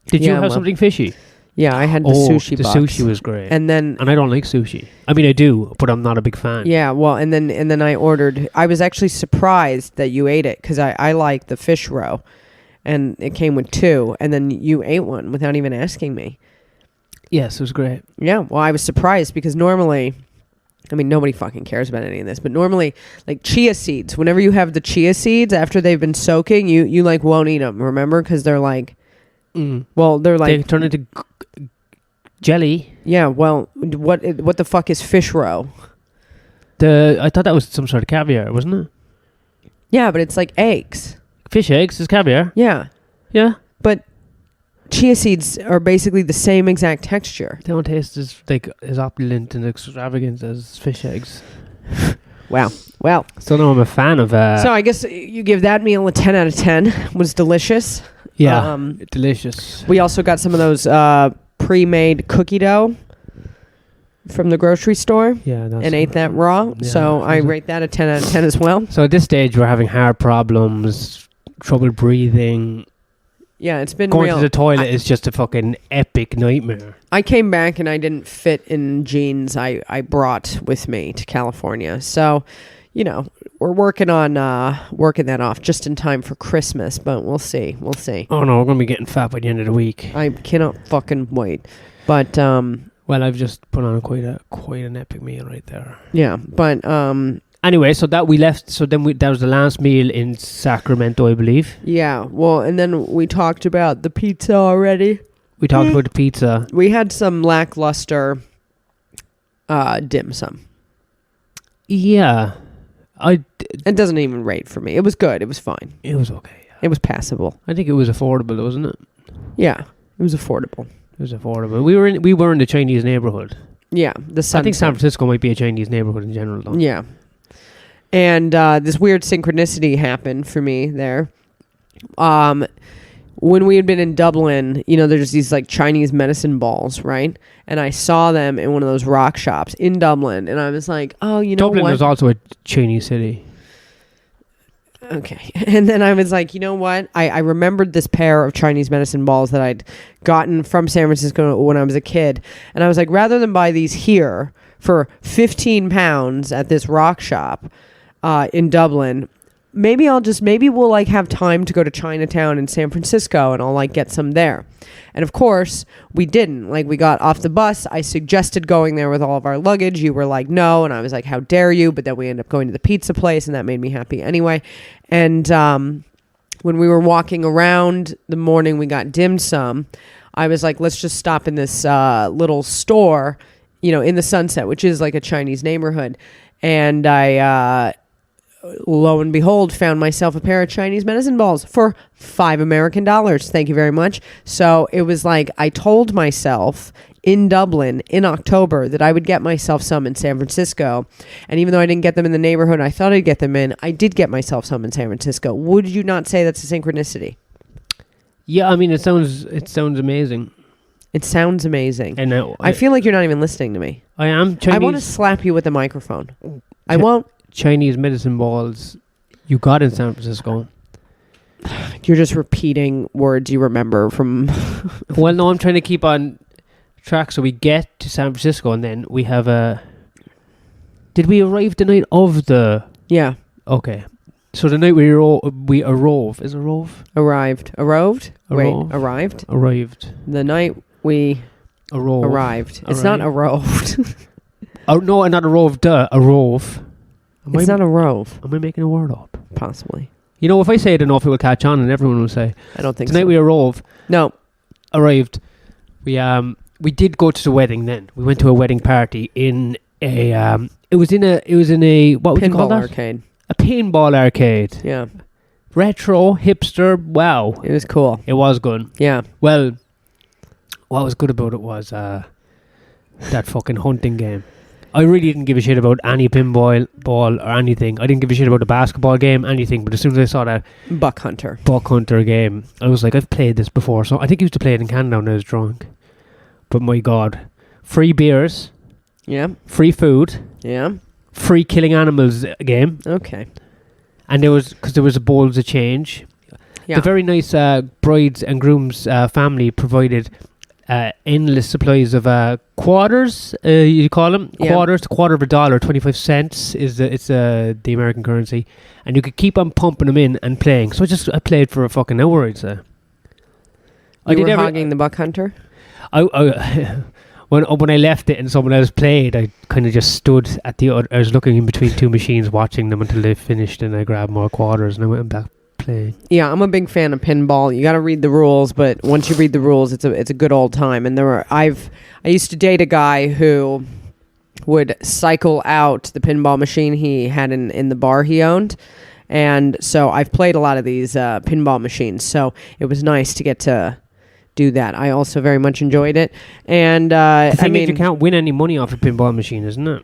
Speaker 1: Did you have something fishy?
Speaker 2: Yeah, I had the sushi box.
Speaker 1: The sushi was great.
Speaker 2: And I
Speaker 1: don't like sushi. I mean, I do, but I'm not a big fan.
Speaker 2: Yeah, well, and then I ordered. I was actually surprised that you ate it because I like the fish roe, and it came with 2, and then you ate one without even asking me.
Speaker 1: Yes, it was great.
Speaker 2: Yeah, well, I was surprised because normally, I mean, nobody fucking cares about any of this, but normally, like chia seeds, whenever you have the chia seeds after they've been soaking, you like won't eat them, remember? Because they're like, well, they're like...
Speaker 1: They turn into jelly.
Speaker 2: Yeah, well, what the fuck is fish roe?
Speaker 1: I thought that was some sort of caviar, wasn't it?
Speaker 2: Yeah, but it's like eggs.
Speaker 1: Fish eggs is caviar.
Speaker 2: Yeah.
Speaker 1: Yeah.
Speaker 2: But chia seeds are basically the same exact texture.
Speaker 1: They don't taste as opulent and extravagant as fish eggs.
Speaker 2: Wow. Well.
Speaker 1: So no, I'm a fan of...
Speaker 2: so I guess you give that meal a 10 out of 10. It was delicious.
Speaker 1: Yeah, delicious.
Speaker 2: We also got some of those pre-made cookie dough from the grocery store.
Speaker 1: Yeah.
Speaker 2: And ate that raw. Yeah, so I rate that a 10 out of 10 as well.
Speaker 1: So at this stage, we're having heart problems, trouble breathing.
Speaker 2: Yeah, it's been
Speaker 1: going
Speaker 2: real.
Speaker 1: To the toilet is just a fucking epic nightmare.
Speaker 2: I came back and I didn't fit in jeans I brought with me to California. So, we're working on working that off just in time for Christmas, but we'll see.
Speaker 1: Oh no, we're going to be getting fat by the end of the week.
Speaker 2: I cannot fucking wait. But
Speaker 1: well, I've just put on quite an epic meal right there.
Speaker 2: Yeah, but
Speaker 1: anyway, so that we left. So then that was the last meal in Sacramento, I believe.
Speaker 2: Yeah. Well, and then we talked about the pizza already.
Speaker 1: We talked about the pizza.
Speaker 2: We had some lackluster dim sum.
Speaker 1: Yeah.
Speaker 2: It doesn't even rate for me. It was good. It was fine.
Speaker 1: It was okay. Yeah.
Speaker 2: It was passable.
Speaker 1: I think it was affordable, wasn't it?
Speaker 2: Yeah, it was affordable.
Speaker 1: It was affordable. We were in the Chinese neighborhood.
Speaker 2: Yeah, the Sunset.
Speaker 1: I think San Francisco might be a Chinese neighborhood in general, though.
Speaker 2: Yeah. And this weird synchronicity happened for me there. When we had been in Dublin, there's these like Chinese medicine balls, right? And I saw them in one of those rock shops in Dublin, and I was like, oh, you know
Speaker 1: Dublin
Speaker 2: what?
Speaker 1: is also a Chinese city.
Speaker 2: Okay. And then I was like, you know what? I remembered this pair of Chinese medicine balls that I'd gotten from San Francisco when I was a kid. And I was like, rather than buy these here for 15 pounds at this rock shop in Dublin, maybe we'll like have time to go to Chinatown in San Francisco and I'll like get some there. And of course we didn't. Like, we got off the bus. I suggested going there with all of our luggage. You were like, no. And I was like, how dare you? But then we ended up going to the pizza place and that made me happy anyway. And when we were walking around the morning, we got dim sum. I was like, let's just stop in this little store, you know, in the Sunset, which is like a Chinese neighborhood. And I lo and behold, found myself a pair of Chinese medicine balls for $5 American. Thank you very much. So it was like, I told myself in Dublin in October that I would get myself some in San Francisco. And even though I didn't get them in the neighborhood I thought I'd get them in, I did get myself some in San Francisco. Would you not say that's a synchronicity?
Speaker 1: Yeah, I mean, it sounds amazing.
Speaker 2: It sounds amazing.
Speaker 1: And
Speaker 2: I feel like you're not even listening to me.
Speaker 1: I am Chinese.
Speaker 2: I want to slap you with the microphone. I won't.
Speaker 1: Chinese medicine balls you got in San Francisco.
Speaker 2: You're just repeating words you remember from...
Speaker 1: Well, no, I'm trying to keep on track. So we get to San Francisco and then we have a... Did we arrive the night of the...
Speaker 2: Yeah.
Speaker 1: Okay. So the night we arrived. Is it rove?
Speaker 2: Arrived.
Speaker 1: Arrived?
Speaker 2: Arrived?
Speaker 1: Arrived.
Speaker 2: The night we... Arrived. It's not arroved.
Speaker 1: Oh, no, not arrived. Arrive.
Speaker 2: It's not a rove.
Speaker 1: Am I making a word up?
Speaker 2: Possibly.
Speaker 1: You know, if I say it enough, it will catch on and everyone will say.
Speaker 2: I don't think
Speaker 1: Tonight
Speaker 2: so.
Speaker 1: we arrived.
Speaker 2: No.
Speaker 1: Arrived. We did go to the wedding then. We went to a wedding party in a it was in a what would you call
Speaker 2: Pinball
Speaker 1: that?
Speaker 2: arcade.
Speaker 1: A pinball arcade.
Speaker 2: Yeah.
Speaker 1: Retro, hipster, wow.
Speaker 2: It was cool.
Speaker 1: It was good.
Speaker 2: Yeah.
Speaker 1: Well, what was good about it was that fucking hunting game. I really didn't give a shit about any pinball ball or anything. I didn't give a shit about the basketball game, anything. But as soon as I saw that
Speaker 2: Buck Hunter
Speaker 1: game, I was like, I've played this before. So I think I used to play it in Canada when I was drunk. But my God, free beers,
Speaker 2: Yeah.
Speaker 1: free food,
Speaker 2: Yeah.
Speaker 1: free killing animals game,
Speaker 2: Okay.
Speaker 1: and there was a bowls of change.
Speaker 2: Yeah.
Speaker 1: The very nice brides and grooms family provided endless supplies of quarters. You call them quarters. A quarter of a dollar, 25 cents is the American currency, and you could keep on pumping them in and playing. So I played for a fucking hour. I'd say.
Speaker 2: You were hogging the Buck Hunter?
Speaker 1: When I left it and someone else played, I kind of just stood at the other. I was looking in between two machines, watching them until they finished, and I grabbed more quarters and I went back playing.
Speaker 2: Yeah, I'm a big fan of pinball. You got to read the rules, but once you read the rules, it's a good old time. And I used to date a guy who would cycle out the pinball machine he had in the bar he owned. And so I've played a lot of these pinball machines. So it was nice to get to do that. I also very much enjoyed it. And
Speaker 1: the thing is, you can't win any money off a pinball machine, isn't it?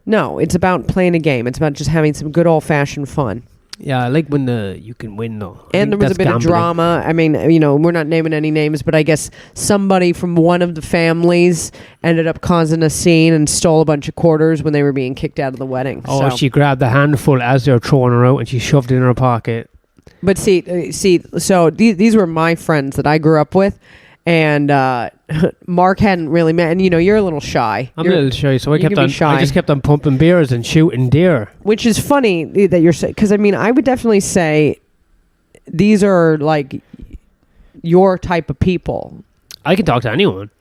Speaker 2: No, it's about playing a game. It's about just having some good old-fashioned fun.
Speaker 1: Yeah, I like when you can win, though.
Speaker 2: And there was a bit of drama. I mean, we're not naming any names, but I guess somebody from one of the families ended up causing a scene and stole a bunch of quarters when they were being kicked out of the wedding.
Speaker 1: Oh, so she grabbed the handful as they were throwing her out and she shoved it in her pocket.
Speaker 2: But see, so these were my friends that I grew up with. And Mark hadn't really met, and you're a little shy.
Speaker 1: I'm a little shy, so I just kept on pumping beers and shooting deer.
Speaker 2: Which is funny that you're saying, because I mean, I would definitely say these are like your type of people.
Speaker 1: I can talk to anyone.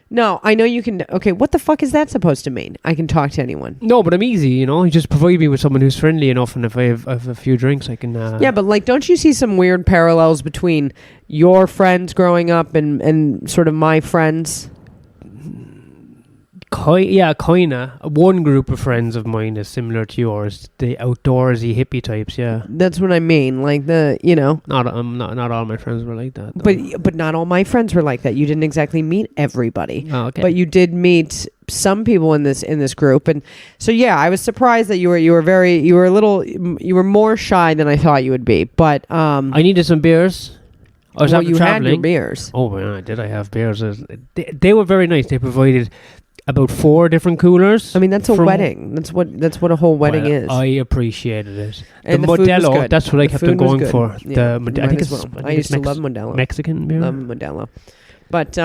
Speaker 2: No, I know you can. Okay, what the fuck is that supposed to mean? I can talk to anyone.
Speaker 1: No, but I'm easy, You just provide me with someone who's friendly enough, and if I have a few drinks, I can...
Speaker 2: Yeah, but like, don't you see some weird parallels between your friends growing up and sort of my friends?
Speaker 1: Yeah, kinda. One group of friends of mine is similar to yours. The outdoorsy hippie types, yeah.
Speaker 2: That's what I mean. Like
Speaker 1: Not all my friends were like that. Though.
Speaker 2: But not all my friends were like that. You didn't exactly meet everybody.
Speaker 1: Oh, okay.
Speaker 2: But you did meet some people in this group, and so yeah, I was surprised that you were more shy than I thought you would be. But
Speaker 1: I needed some beers. I was
Speaker 2: you
Speaker 1: traveling.
Speaker 2: had your beers.
Speaker 1: Oh, yeah, did I have beers? They were very nice. They provided about 4 different coolers.
Speaker 2: I mean, that's a
Speaker 1: from-
Speaker 2: wedding. That's what a whole wedding
Speaker 1: Well,
Speaker 2: is.
Speaker 1: I appreciated it.
Speaker 2: And
Speaker 1: the
Speaker 2: the food was
Speaker 1: Modelo,
Speaker 2: good.
Speaker 1: that's what I
Speaker 2: The
Speaker 1: kept
Speaker 2: food
Speaker 1: on
Speaker 2: was
Speaker 1: going
Speaker 2: good.
Speaker 1: for.
Speaker 2: Yeah,
Speaker 1: I
Speaker 2: might
Speaker 1: think
Speaker 2: as
Speaker 1: it's.
Speaker 2: well.
Speaker 1: I
Speaker 2: I used to
Speaker 1: think
Speaker 2: love
Speaker 1: it's
Speaker 2: Modelo.
Speaker 1: Mexican beer.
Speaker 2: Love Modelo. But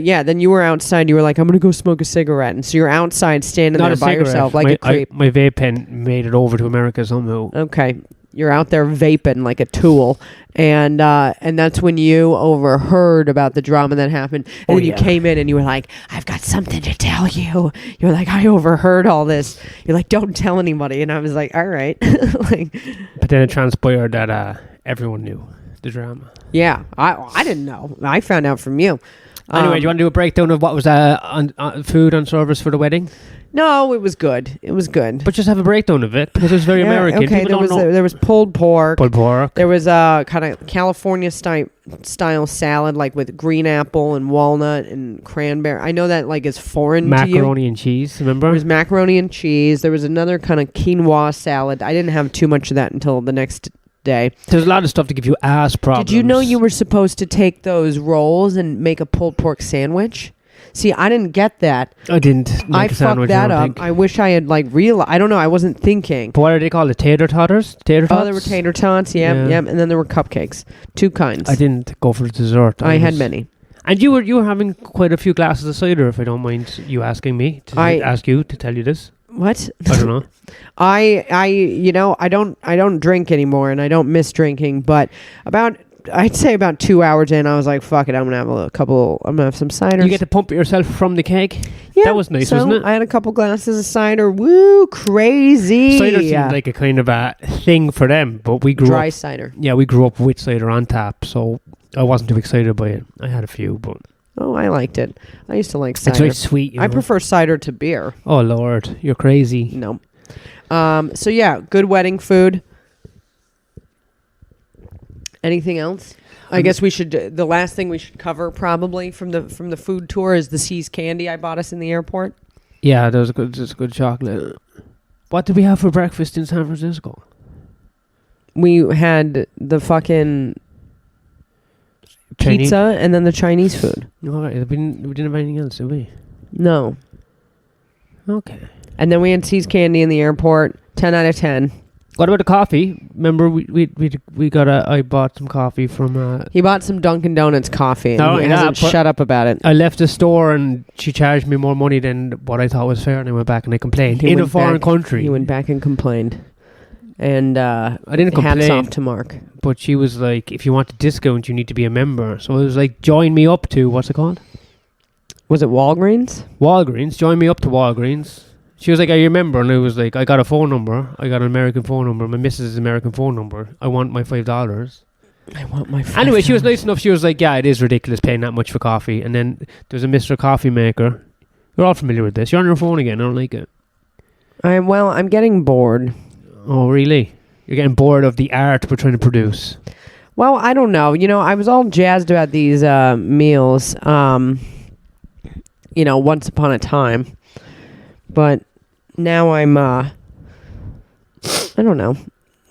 Speaker 2: yeah, then you were outside. You were like, I'm gonna go smoke a cigarette, and so you're outside standing
Speaker 1: Not
Speaker 2: there
Speaker 1: a
Speaker 2: by
Speaker 1: cigarette.
Speaker 2: yourself like a creep.
Speaker 1: my vape pen made it over to America somehow.
Speaker 2: Okay, you're out there vaping like a tool, and that's when you overheard about the drama that happened, and then you came in and you were like, I've got something to tell you. You're like, I overheard all this. You're like, don't tell anybody, and I was like, all right, like,
Speaker 1: But then it transpired that everyone knew the drama.
Speaker 2: yeah, I didn't know. I found out from you.
Speaker 1: Anyway, do you want to do a breakdown of what was food on service for the wedding?
Speaker 2: No, it was good. It was good.
Speaker 1: But just have a breakdown of it because it was very
Speaker 2: Yeah,
Speaker 1: American.
Speaker 2: Okay,
Speaker 1: People don't know.
Speaker 2: there was pulled pork.
Speaker 1: Pulled pork.
Speaker 2: There was a kind of California style salad, like with green apple and walnut and cranberry. I know that like is foreign to you.
Speaker 1: Macaroni and cheese, remember?
Speaker 2: There was macaroni and cheese. There was another kind of quinoa salad. I didn't have too much of that until the next day.
Speaker 1: There's a lot of stuff to give you ass problems.
Speaker 2: Did you know you were supposed to take those rolls and make a pulled pork sandwich? See, I didn't get that.
Speaker 1: I didn't.
Speaker 2: I
Speaker 1: Make a
Speaker 2: fucked
Speaker 1: sandwich,
Speaker 2: that
Speaker 1: I don't
Speaker 2: up.
Speaker 1: think.
Speaker 2: I wish I had like realized. I don't know. I wasn't thinking.
Speaker 1: But what are they called? The tater totters? Tater tots?
Speaker 2: Oh, there were tater tots. Yep,
Speaker 1: Yeah.
Speaker 2: yep. And then there were cupcakes. 2 kinds.
Speaker 1: I didn't go for the dessert.
Speaker 2: I had
Speaker 1: was-
Speaker 2: many.
Speaker 1: And you were having quite a few glasses of cider, if I don't mind you asking me to ask you to tell you this.
Speaker 2: What?
Speaker 1: I don't know.
Speaker 2: I don't drink anymore, and I don't miss drinking. But I'd say about 2 hours in, I was like, "Fuck it, I'm gonna have some cider."
Speaker 1: You get to pump it yourself from the keg.
Speaker 2: Yeah,
Speaker 1: That was nice,
Speaker 2: so
Speaker 1: wasn't it?
Speaker 2: I had a couple glasses of cider. Woo, crazy!
Speaker 1: Cider seemed like a kind of a thing for them, but we grew
Speaker 2: dry
Speaker 1: up.
Speaker 2: cider.
Speaker 1: Yeah, we grew up with cider on tap, so I wasn't too excited by it. I had a few, but
Speaker 2: Oh, I liked it. I used to like
Speaker 1: it's
Speaker 2: cider.
Speaker 1: very sweet. You
Speaker 2: I
Speaker 1: know?
Speaker 2: prefer cider to beer.
Speaker 1: Oh Lord, you're crazy.
Speaker 2: No. So yeah, good wedding food. Anything else? I guess we should. The last thing we should cover probably from the food tour is the See's candy I bought us in the airport.
Speaker 1: Yeah, that was good chocolate. What did we have for breakfast in San Francisco?
Speaker 2: We had the fucking
Speaker 1: Chinese?
Speaker 2: pizza and then the Chinese food.
Speaker 1: No, we didn't have anything else, did we?
Speaker 2: No.
Speaker 1: Okay.
Speaker 2: And then we had See's candy in the airport. 10 out of 10.
Speaker 1: What about the coffee? Remember, I bought some coffee from.
Speaker 2: He bought some Dunkin' Donuts coffee and
Speaker 1: No,
Speaker 2: he
Speaker 1: yeah,
Speaker 2: hasn't
Speaker 1: but-
Speaker 2: shut up about it.
Speaker 1: I left the store and she charged me more money than what I thought was fair, and I went back and I complained
Speaker 2: He
Speaker 1: in a
Speaker 2: went
Speaker 1: foreign
Speaker 2: back-
Speaker 1: country.
Speaker 2: He went back and complained. And
Speaker 1: I didn't
Speaker 2: hats
Speaker 1: complain,
Speaker 2: off to Mark.
Speaker 1: but she was like, "If you want a discount, you need to be a member." So it was like, "Join me up to what's it called?
Speaker 2: Was it Walgreens?
Speaker 1: Walgreens. Join me up to Walgreens." She was like, "Are you a member?" And I was like, "I got a phone number. I got an American phone number. My missus' American phone number. I want my $5."
Speaker 2: I want my
Speaker 1: Anyway, she was
Speaker 2: $5.
Speaker 1: nice enough. She was like, "Yeah, it is ridiculous paying that much for coffee." And then there's a Mr. Coffee Maker. You're all familiar with this. You're on your phone again. I don't like it.
Speaker 2: I'm getting bored.
Speaker 1: Oh, really? You're getting bored of the art we're trying to produce.
Speaker 2: Well, I don't know. I was all jazzed about these meals, once upon a time. But now I'm, I don't know.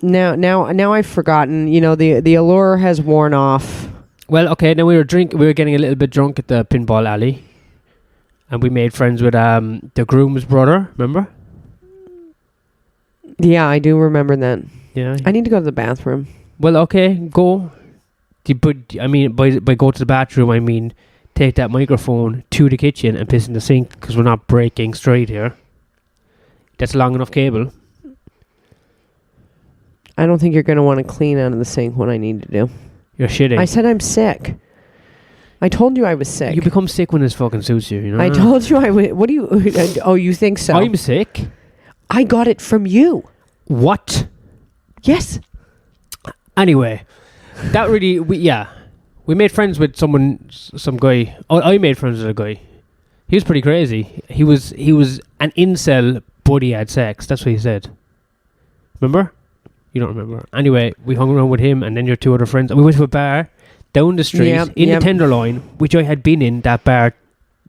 Speaker 2: Now I've forgotten. The allure has worn off.
Speaker 1: Well, okay. Then we were getting a little bit drunk at the pinball alley, and we made friends with the groom's brother. Remember?
Speaker 2: Yeah, I do remember that.
Speaker 1: Yeah.
Speaker 2: I need to go to the bathroom.
Speaker 1: Well, okay, go. But I mean, by go to the bathroom, I mean take that microphone to the kitchen and piss in the sink because we're not breaking straight here. That's a long enough cable.
Speaker 2: I don't think you're going to want to clean out of the sink what I need to do.
Speaker 1: You're shitting.
Speaker 2: I said I'm sick. I told you I was sick.
Speaker 1: You become sick when this fucking suits you, you know?
Speaker 2: I told you I was... What do you... Oh, you think so?
Speaker 1: I'm sick?
Speaker 2: I got it from you.
Speaker 1: What?
Speaker 2: Yes.
Speaker 1: Anyway, that really... We made friends with some guy. I made friends with a guy. He was pretty crazy. He was an incel, but he had sex. That's what he said. Remember? You don't remember. Anyway, we hung around with him and then your 2 other friends. And we went to a bar down the street in the Tenderloin, which I had been in that bar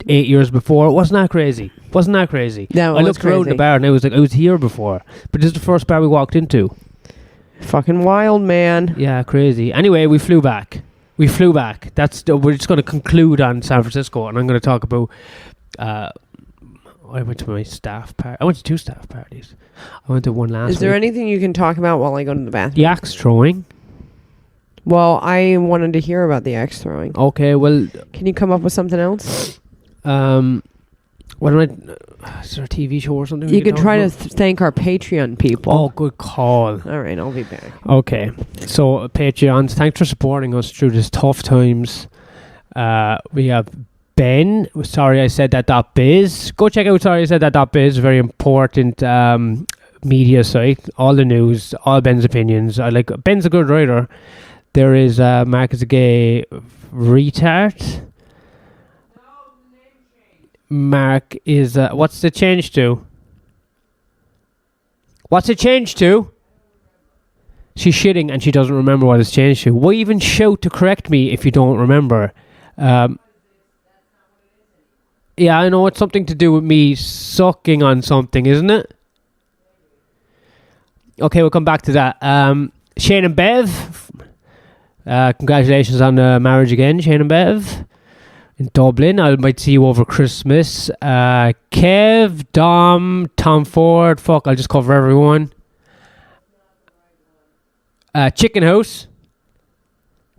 Speaker 1: 8 years before. Wasn't that crazy?
Speaker 2: No,
Speaker 1: I looked around the bar and I was like, I was here before. But this is the first bar we walked into.
Speaker 2: Fucking wild, man.
Speaker 1: Yeah, crazy. Anyway, we flew back. We're just going to conclude on San Francisco, and I'm going to talk about I went to my staff party. I went to 2 staff parties. I went to one last
Speaker 2: Is there
Speaker 1: week.
Speaker 2: anything you can talk about while I go to the bathroom?
Speaker 1: The axe throwing.
Speaker 2: Well, I wanted to hear about the axe throwing.
Speaker 1: Okay, well,
Speaker 2: Can you come up with something else?
Speaker 1: what am I? Is there a TV show or something?
Speaker 2: You
Speaker 1: we
Speaker 2: can
Speaker 1: talk
Speaker 2: try to
Speaker 1: about?
Speaker 2: thank our Patreon people.
Speaker 1: Oh, good call.
Speaker 2: All right, I'll be back.
Speaker 1: Okay, so Patreons, thanks for supporting us through this tough times. We have Ben. Sorry I said that .biz. Go check out Sorry I said that .biz. Very important media site. All the news, all Ben's opinions. Ben's a good writer. There is Mark is a gay retard. Mark is what's the change to? What's it changed to? She's shitting and she doesn't remember what it's changed to. Why even shout to correct me if you don't remember? Yeah, I know it's something to do with me sucking on something, isn't it? Okay, we'll come back to that. Shane and Bev, congratulations on the marriage again, Shane and Bev. In Dublin, I might see you over Christmas. Kev, Dom, Tom Ford. Fuck, I'll just cover everyone. Chicken House.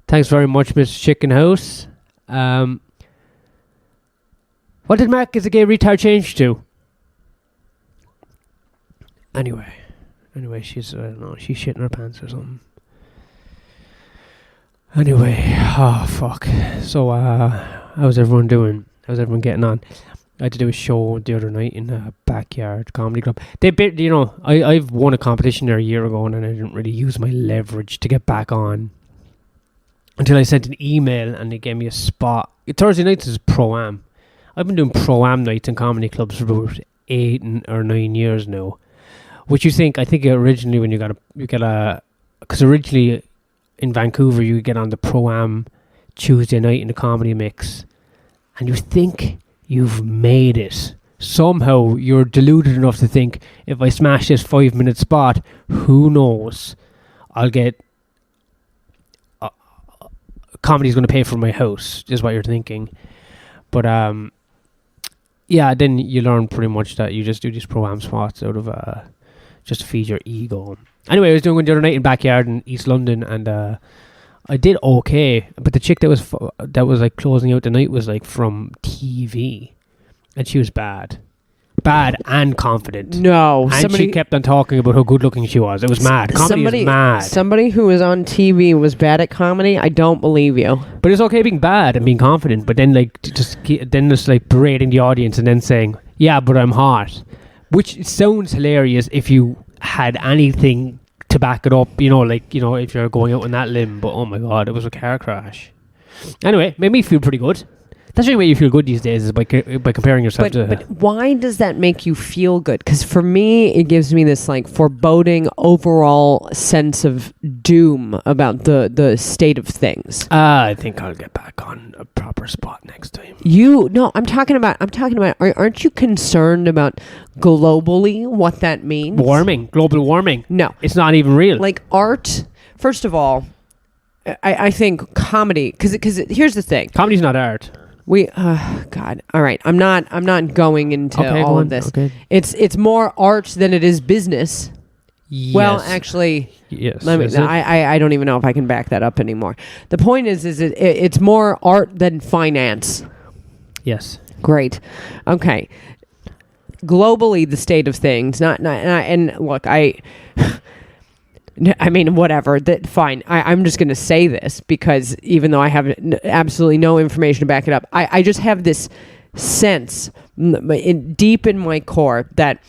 Speaker 1: Thanks very much, Mr. Chicken House. What did Mark is a gay retard change to? Anyway, she's I don't know, she's shitting her pants or something. Anyway, oh fuck. So how's everyone doing? How's everyone getting on? I had to do a show the other night in a backyard comedy club. I've won a competition there a year ago and I didn't really use my leverage to get back on until I sent an email and they gave me a spot. Thursday nights is Pro-Am. I've been doing Pro-Am nights in comedy clubs for about 8 or 9 years now. Which I think originally when you get a, because originally in Vancouver you get on the Pro-Am Tuesday night in the comedy mix and you think you've made it. Somehow you're deluded enough to think if I smash this 5-minute spot, who knows, I'll get comedy's going to pay for my house, is what you're thinking. But yeah, then you learn pretty much that you just do these Pro-Am spots out of just to feed your ego. Anyway, I was doing one the other night in backyard in East London and I did okay, but the chick that was like closing out the night was like from TV, and she was bad and confident.
Speaker 2: No,
Speaker 1: and she kept on talking about how good looking she was. It was mad. Comedy is mad.
Speaker 2: Somebody who was on TV was bad at comedy. I don't believe you.
Speaker 1: But it's okay being bad and being confident, but then just berating the audience and then saying, "Yeah, but I'm hot," which sounds hilarious if you had anything to back it up, if you're going out on that limb. But oh my god, it was a car crash. Anyway, made me feel pretty good. That's the only way you feel good these days is by comparing yourself to.
Speaker 2: But why does that make you feel good? Because for me, it gives me this like foreboding overall sense of doom about the state of things.
Speaker 1: I think I'll get back on a proper spot next time.
Speaker 2: I'm talking about. Aren't you concerned about globally what that means?
Speaker 1: Global warming.
Speaker 2: No,
Speaker 1: it's not even real.
Speaker 2: Like art. First of all, I think comedy. Because here's the thing.
Speaker 1: Comedy's not art.
Speaker 2: God. All right. I'm not going into all of this.
Speaker 1: Okay.
Speaker 2: It's more art than it is business.
Speaker 1: Yes.
Speaker 2: Well, actually,
Speaker 1: yes.
Speaker 2: I don't even know if I can back that up anymore. The point is it's more art than finance.
Speaker 1: Yes.
Speaker 2: Great. Okay. Globally, the state of things. And look, I mean, whatever. Fine. I'm just going to say this because even though I have absolutely no information to back it up, I just have this sense deep in my core that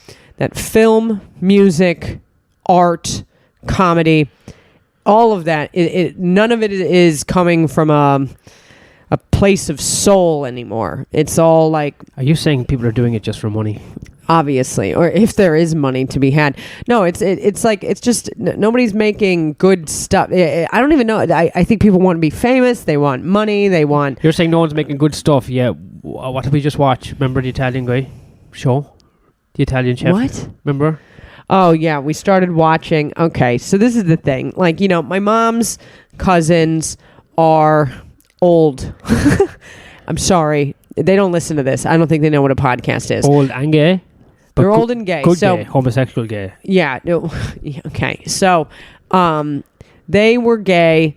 Speaker 2: film, music, art, comedy, all of that, none of it is coming from a place of soul anymore. It's all like...
Speaker 1: Are you saying people are doing it just for money?
Speaker 2: Obviously, or if there is money to be had. No, it's like it's just nobody's making good stuff. I don't even know. I think people want to be famous. They want money. They want...
Speaker 1: You're saying no one's making good stuff. Yeah. What did we just watch? Remember the Italian guy show? The Italian chef?
Speaker 2: What?
Speaker 1: Remember?
Speaker 2: Oh, yeah. We started watching. Okay. So this is the thing. Like, my mom's cousins are old. I'm sorry. They don't listen to this. I don't think they know what a podcast is.
Speaker 1: Old and gay. But
Speaker 2: They're old and gay.
Speaker 1: Good
Speaker 2: So
Speaker 1: gay, homosexual gay.
Speaker 2: yeah, no, yeah, okay. So they were gay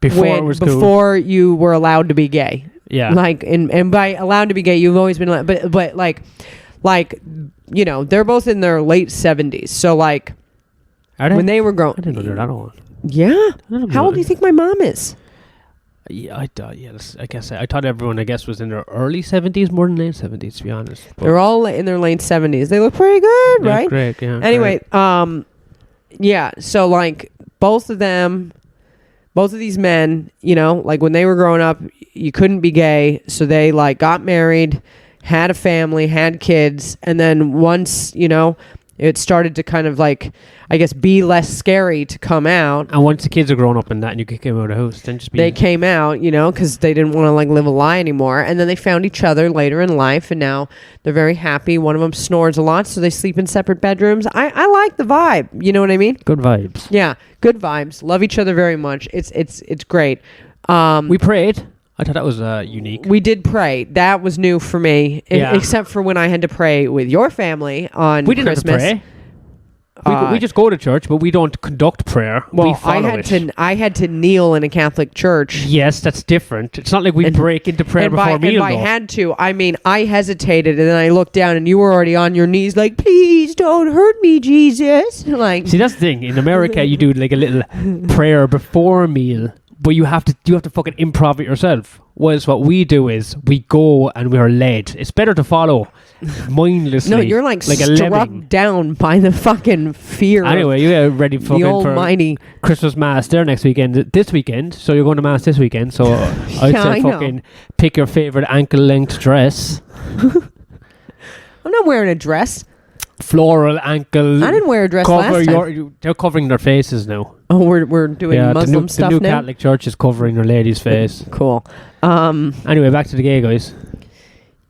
Speaker 1: Before it was cool.
Speaker 2: before you were allowed to be gay.
Speaker 1: Yeah.
Speaker 2: Like and by allowed to be gay, you've always been allowed, but like you know, they're both in their late 70s. So like
Speaker 1: Are they?
Speaker 2: when they were growing,
Speaker 1: I didn't know they're that old.
Speaker 2: yeah.
Speaker 1: don't
Speaker 2: How
Speaker 1: know.
Speaker 2: old do you think my mom is?
Speaker 1: Yeah, I guess I thought everyone was in their early 70s more than late 70s, to be honest. But
Speaker 2: They're all in their late 70s. They look pretty good,
Speaker 1: yeah,
Speaker 2: right?
Speaker 1: Great, yeah.
Speaker 2: Anyway,
Speaker 1: great.
Speaker 2: yeah. So like both of these men, you know, like when they were growing up, you couldn't be gay, so they like got married, had a family, had kids, and then once, you know, it started to kind of like, I guess, be less scary to come out.
Speaker 1: And once the kids are grown up and that, and you kick them out of the house, then just be.
Speaker 2: They came out, you know, because they didn't want to like live a lie anymore. And then they found each other later in life, and now they're very happy. One of them snores a lot, so they sleep in separate bedrooms. I like the vibe. You know what I mean?
Speaker 1: Good vibes.
Speaker 2: Yeah, good vibes. Love each other very much. It's great.
Speaker 1: We prayed. I thought that was unique.
Speaker 2: We did pray. That was new for me,
Speaker 1: Yeah.
Speaker 2: except for when I had to pray with your family on
Speaker 1: We didn't
Speaker 2: Christmas.
Speaker 1: have to pray. We just go to church, but we don't conduct prayer.
Speaker 2: Well,
Speaker 1: we follow it.
Speaker 2: I had to kneel in a Catholic church.
Speaker 1: Yes, that's different. It's not like we
Speaker 2: And-
Speaker 1: break into prayer
Speaker 2: And
Speaker 1: before meal.
Speaker 2: I
Speaker 1: though.
Speaker 2: had to. I mean, I hesitated, and then I looked down, and you were already on your knees, like, "Please don't hurt me, Jesus." Like,
Speaker 1: See, that's the thing. In America, you do like a little prayer before a meal, but you have to fucking improv it yourself. Whereas what we do is we go and we are led. It's better to follow mindlessly.
Speaker 2: no, you're like
Speaker 1: a
Speaker 2: struck
Speaker 1: lemming.
Speaker 2: down by the fucking fear.
Speaker 1: Anyway, you get ready
Speaker 2: the
Speaker 1: fucking for
Speaker 2: almighty.
Speaker 1: Christmas mass there next weekend. This weekend, so you're going to mass this weekend. So I'd
Speaker 2: Yeah,
Speaker 1: say
Speaker 2: I know.
Speaker 1: fucking pick your favorite ankle length dress,
Speaker 2: I'm not wearing a dress.
Speaker 1: floral ankle.
Speaker 2: I didn't wear a dress
Speaker 1: cover
Speaker 2: last time.
Speaker 1: They're covering their faces now.
Speaker 2: Oh, we're doing Muslim stuff
Speaker 1: the new
Speaker 2: now.
Speaker 1: Catholic Church is covering their lady's face.
Speaker 2: Cool.
Speaker 1: Anyway, back to the gay guys.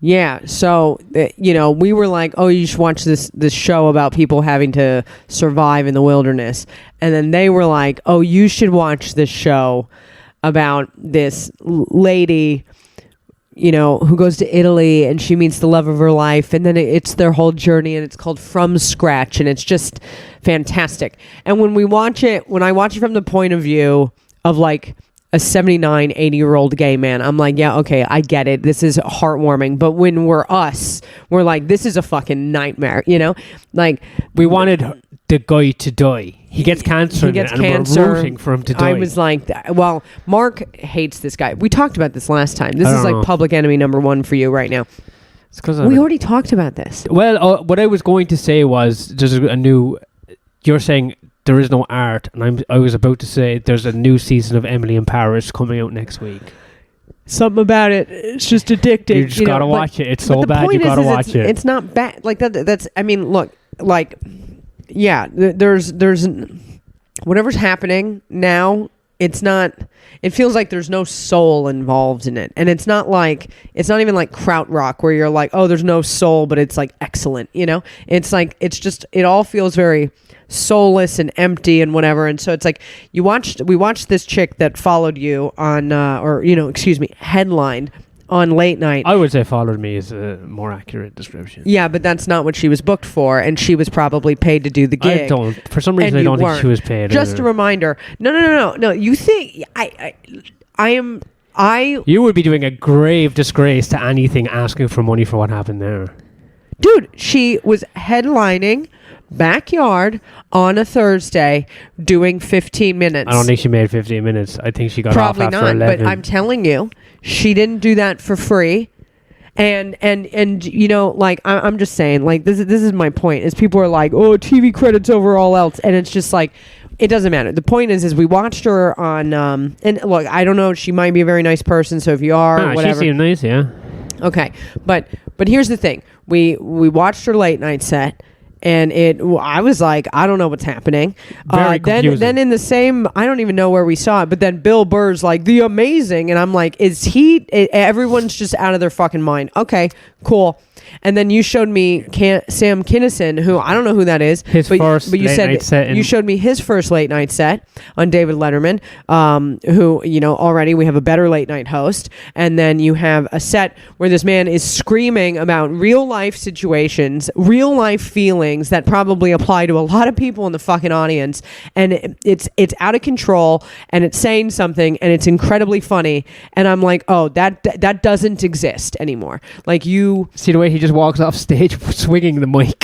Speaker 2: Yeah, so you know, we were like, "Oh, you should watch this show about people having to survive in the wilderness," and then they were like, "Oh, you should watch this show about this lady, you know, who goes to Italy and she meets the love of her life, and then it's their whole journey, and it's called From Scratch, and it's just fantastic." And when I watch it from the point of view of like a 79, 80-year-old gay man, I'm like, yeah, okay, I get it. This is heartwarming. But when we're like, this is a fucking nightmare, you know? Like,
Speaker 1: We wanted the guy to die. He gets cancer,
Speaker 2: he gets
Speaker 1: and
Speaker 2: cancer.
Speaker 1: we're rooting for him to die.
Speaker 2: I was like, well, Mark hates this guy. We talked about this last time. This
Speaker 1: I
Speaker 2: is
Speaker 1: don't
Speaker 2: like
Speaker 1: know.
Speaker 2: public enemy number one for you right now.
Speaker 1: It's 'cause
Speaker 2: We already talked about this.
Speaker 1: Well, what I was going to say was there's a new. You're saying there is no art, and I was about to say there's a new season of Emily in Paris coming out next week.
Speaker 2: Something about it, it's just addicting.
Speaker 1: You just
Speaker 2: know,
Speaker 1: gotta
Speaker 2: but-
Speaker 1: watch it. It's
Speaker 2: but
Speaker 1: so
Speaker 2: the
Speaker 1: bad you
Speaker 2: point
Speaker 1: gotta
Speaker 2: is
Speaker 1: watch it.
Speaker 2: It's not bad. Like that's. I mean, look, like, yeah. There's whatever's happening now. It's not. It feels like there's no soul involved in it, and it's not even like Krautrock where you're like, oh, there's no soul, but it's like excellent. You know, it's like it all feels very soulless and empty and whatever. And so it's like we watched this chick that followed you on headlined on late night.
Speaker 1: I would say "Followed Me" is a more accurate description.
Speaker 2: Yeah, but that's not what she was booked for, and she was probably paid to do the gig.
Speaker 1: I don't. For some reason,
Speaker 2: And
Speaker 1: I
Speaker 2: you
Speaker 1: don't think
Speaker 2: weren't.
Speaker 1: she was paid.
Speaker 2: Just a
Speaker 1: either.
Speaker 2: reminder. No. You think I
Speaker 1: You would be doing a grave disgrace to anything asking for money for what happened there.
Speaker 2: dude, she was headlining Backyard on a Thursday doing 15 minutes.
Speaker 1: I don't think she made 15 minutes. I think she got
Speaker 2: Probably
Speaker 1: off after
Speaker 2: not,
Speaker 1: 11.
Speaker 2: but I'm telling you, she didn't do that for free. And you know, like I'm just saying, like this is my point. Is people are like, oh, TV credits over all else, and it's just like, it doesn't matter. The point is we watched her on and look, I don't know, she might be a very nice person, so if you are,
Speaker 1: She
Speaker 2: whatever.
Speaker 1: seemed nice, yeah.
Speaker 2: Okay, but here's the thing: we watched her late night set, and I was like, I don't know what's happening.
Speaker 1: Very confusing.
Speaker 2: Then in the same, I don't even know where we saw it, but then Bill Burr's like, the amazing, and I'm like, everyone's just out of their fucking mind. Okay, cool. And then you showed me Sam Kinison, who I don't know who that is.
Speaker 1: His first
Speaker 2: but you
Speaker 1: late
Speaker 2: said
Speaker 1: night set
Speaker 2: you showed me his first late night set on David Letterman, who, already we have a better late night host. And then you have a set where this man is screaming about real life situations, real life feelings that probably apply to a lot of people in the fucking audience. And it's out of control, and it's saying something, and it's incredibly funny. And I'm like, oh, that doesn't exist anymore. Like, you
Speaker 1: see the way he just walks off stage swinging the mic.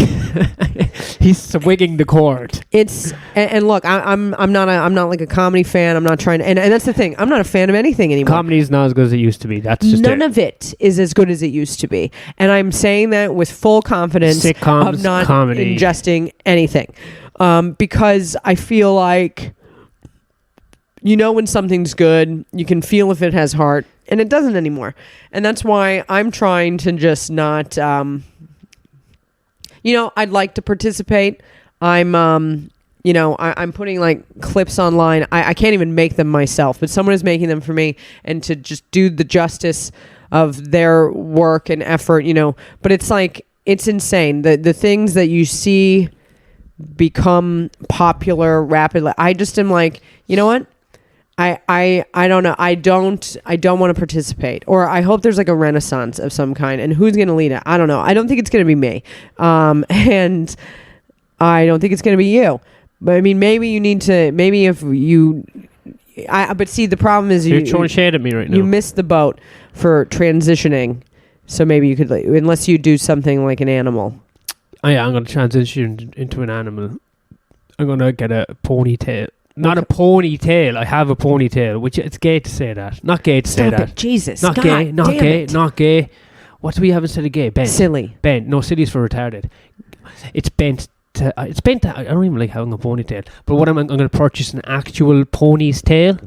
Speaker 1: He's swinging the cord.
Speaker 2: It's and look, I'm not like a comedy fan. I'm not trying to, and that's the thing. I'm not a fan of anything anymore.
Speaker 1: Comedy's not as good as it used to be. That's just
Speaker 2: none of it is as good as it used to be, and I'm saying that with full confidence
Speaker 1: Sitcoms,
Speaker 2: of not
Speaker 1: comedy.
Speaker 2: ingesting anything, because I feel like, when something's good, you can feel if it has heart, and it doesn't anymore. And that's why I'm trying to just not, I'd like to participate. I'm putting like clips online. I can't even make them myself, but someone is making them for me, and to just do the justice of their work and effort, but it's like, it's insane. The things that you see become popular rapidly. I just am like, you know what? I don't know. I don't want to participate, or I hope there's like a renaissance of some kind, and who's going to lead it? I don't know. I don't think it's going to be me. And I don't think it's going to be you, but I mean, maybe you need to, but see, the problem is
Speaker 1: you're throwing shade at me right now.
Speaker 2: You missed the boat for transitioning. So maybe you could, unless you do something like an animal.
Speaker 1: Oh yeah, I'm going to transition into an animal. I'm going to get a ponytail. Not a ponytail. I have a ponytail, which it's gay to say that. Not gay to say
Speaker 2: Stop
Speaker 1: that.
Speaker 2: it. Jesus.
Speaker 1: Not
Speaker 2: God,
Speaker 1: gay. Not
Speaker 2: damn
Speaker 1: gay.
Speaker 2: it.
Speaker 1: Not gay. What do we have instead of gay? Bent.
Speaker 2: Silly.
Speaker 1: Bent. No, silly is for retarded. It's bent. It's bent. I don't even like having a ponytail. But what I'm going to purchase an actual pony's tail.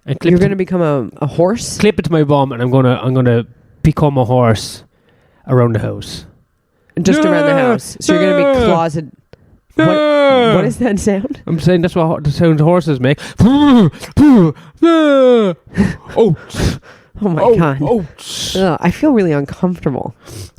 Speaker 1: And
Speaker 2: You're going to become a horse?
Speaker 1: Clip it to my bum, and I'm gonna become a horse around the house.
Speaker 2: Just around the house. So you're going to be closet. What is that sound?
Speaker 1: I'm saying that's what the sound horses make.
Speaker 2: Oh my God.
Speaker 1: Oats.
Speaker 2: Ugh, I feel really uncomfortable.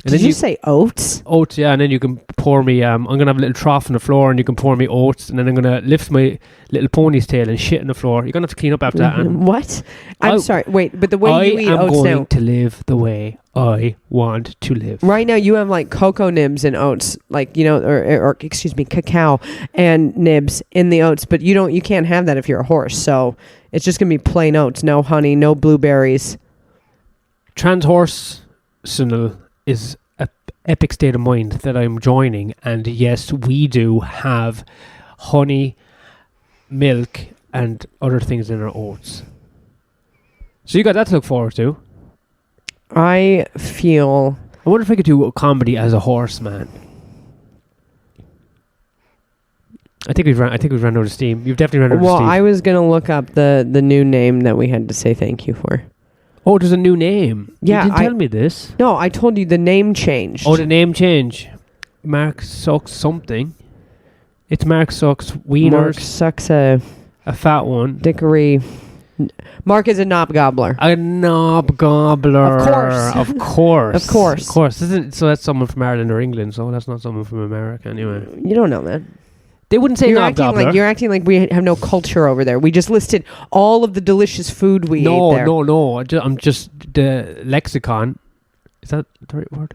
Speaker 2: Did you say oats?
Speaker 1: Oats, yeah, and then you can pour me, I'm going to have a little trough on the floor, and you can pour me oats, and then I'm going to lift my little pony's tail and shit on the floor. You're going to have to clean up after that. And
Speaker 2: what? I'm sorry. Wait, but the way you eat oats now.
Speaker 1: I am going to live the way I want to live.
Speaker 2: Right now you have like cocoa nibs and oats, like, or excuse me, cacao and nibs in the oats, but you can't have that if you're a horse. So it's just going to be plain oats, no honey, no blueberries.
Speaker 1: Transhorsenal is an epic state of mind that I'm joining, and yes, we do have honey, milk, and other things in our oats. So you got that to look forward to.
Speaker 2: I
Speaker 1: wonder if I could do a comedy as a horse, man. I think we've run out of steam. You've definitely run out of steam.
Speaker 2: Well, I was gonna look up the new name that we had to say thank you for.
Speaker 1: Oh, there's a new name.
Speaker 2: Yeah,
Speaker 1: you didn't tell me this.
Speaker 2: No, I told you the name changed.
Speaker 1: Oh, the name change. Mark sucks something. It's Mark sucks wieners.
Speaker 2: Mark sucks a
Speaker 1: fat one.
Speaker 2: Dickory. Mark is a knob gobbler.
Speaker 1: A knob gobbler.
Speaker 2: Of course.
Speaker 1: So that's someone from Ireland or England. So that's not someone from America anyway.
Speaker 2: You don't know that.
Speaker 1: They wouldn't say knob gobbler.
Speaker 2: You're acting like we have no culture over there. We just listed all of the delicious food we ate there.
Speaker 1: No. I'm just the lexicon. Is that the right word?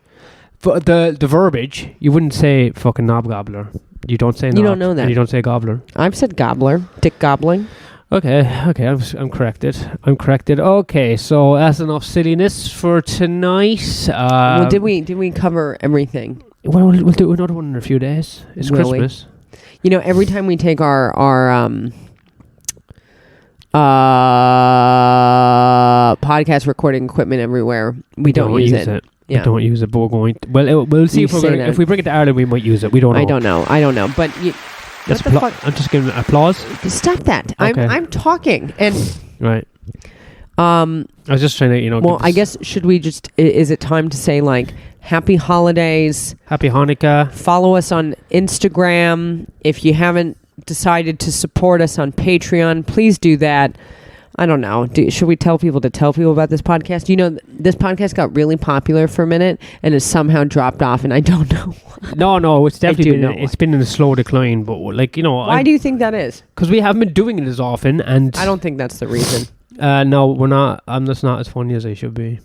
Speaker 1: The verbiage. You wouldn't say fucking knob gobbler. You don't say knob.
Speaker 2: You don't know that.
Speaker 1: And you don't say gobbler.
Speaker 2: I've said gobbler. Dick gobbling.
Speaker 1: Okay. I'm corrected. Okay, so that's enough silliness for tonight.
Speaker 2: Well, did we cover everything?
Speaker 1: Well, we'll do another one in a few days. It's Christmas.
Speaker 2: Every time we take our podcast recording equipment everywhere, we don't use it. Yeah.
Speaker 1: We don't use it, but we're going to, we'll see if we bring it to Ireland, we might use it. We don't know.
Speaker 2: I don't know. But
Speaker 1: what the fuck? I'm just giving applause.
Speaker 2: Stop that.
Speaker 1: Okay.
Speaker 2: I'm talking and
Speaker 1: right. I was just trying to,
Speaker 2: Well, I guess should we just? Is it time to say like Happy holidays.
Speaker 1: Happy Hanukkah.
Speaker 2: Follow us on Instagram. If you haven't decided to support us on Patreon, please do that. I don't know. Should we tell people about this podcast? You know, this podcast got really popular for a minute and has somehow dropped off, and I don't know.
Speaker 1: No, it's definitely
Speaker 2: do know
Speaker 1: it's been in a slow decline. But like, you know,
Speaker 2: why do you think that is?
Speaker 1: Because we haven't been doing it as often, and
Speaker 2: I don't think that's the reason.
Speaker 1: No, we're not. I'm just not as funny as I should be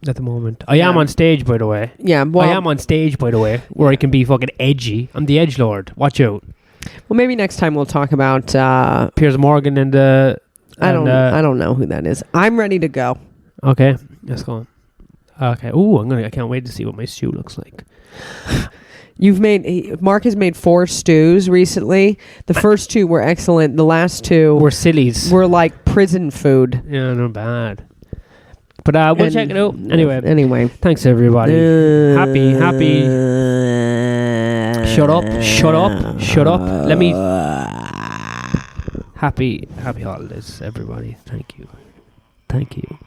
Speaker 1: at the moment. I am on stage, by the way.
Speaker 2: Yeah, well,
Speaker 1: I am on stage, by the way, where I can be fucking edgy. I'm the edge lord. Watch out.
Speaker 2: Well, maybe next time we'll talk about
Speaker 1: Piers Morgan and
Speaker 2: I don't know who that is. I'm ready to go.
Speaker 1: Okay, let's go. Okay. Ooh, I can't wait to see what my stew looks like.
Speaker 2: Mark has made 4 stews recently. The first 2 were excellent. The last 2
Speaker 1: We're sillies.
Speaker 2: were like prison food.
Speaker 1: Yeah, not bad. But we'll check it out. Anyway, thanks everybody. Happy. Shut up. Let me. Happy holidays, everybody. Thank you.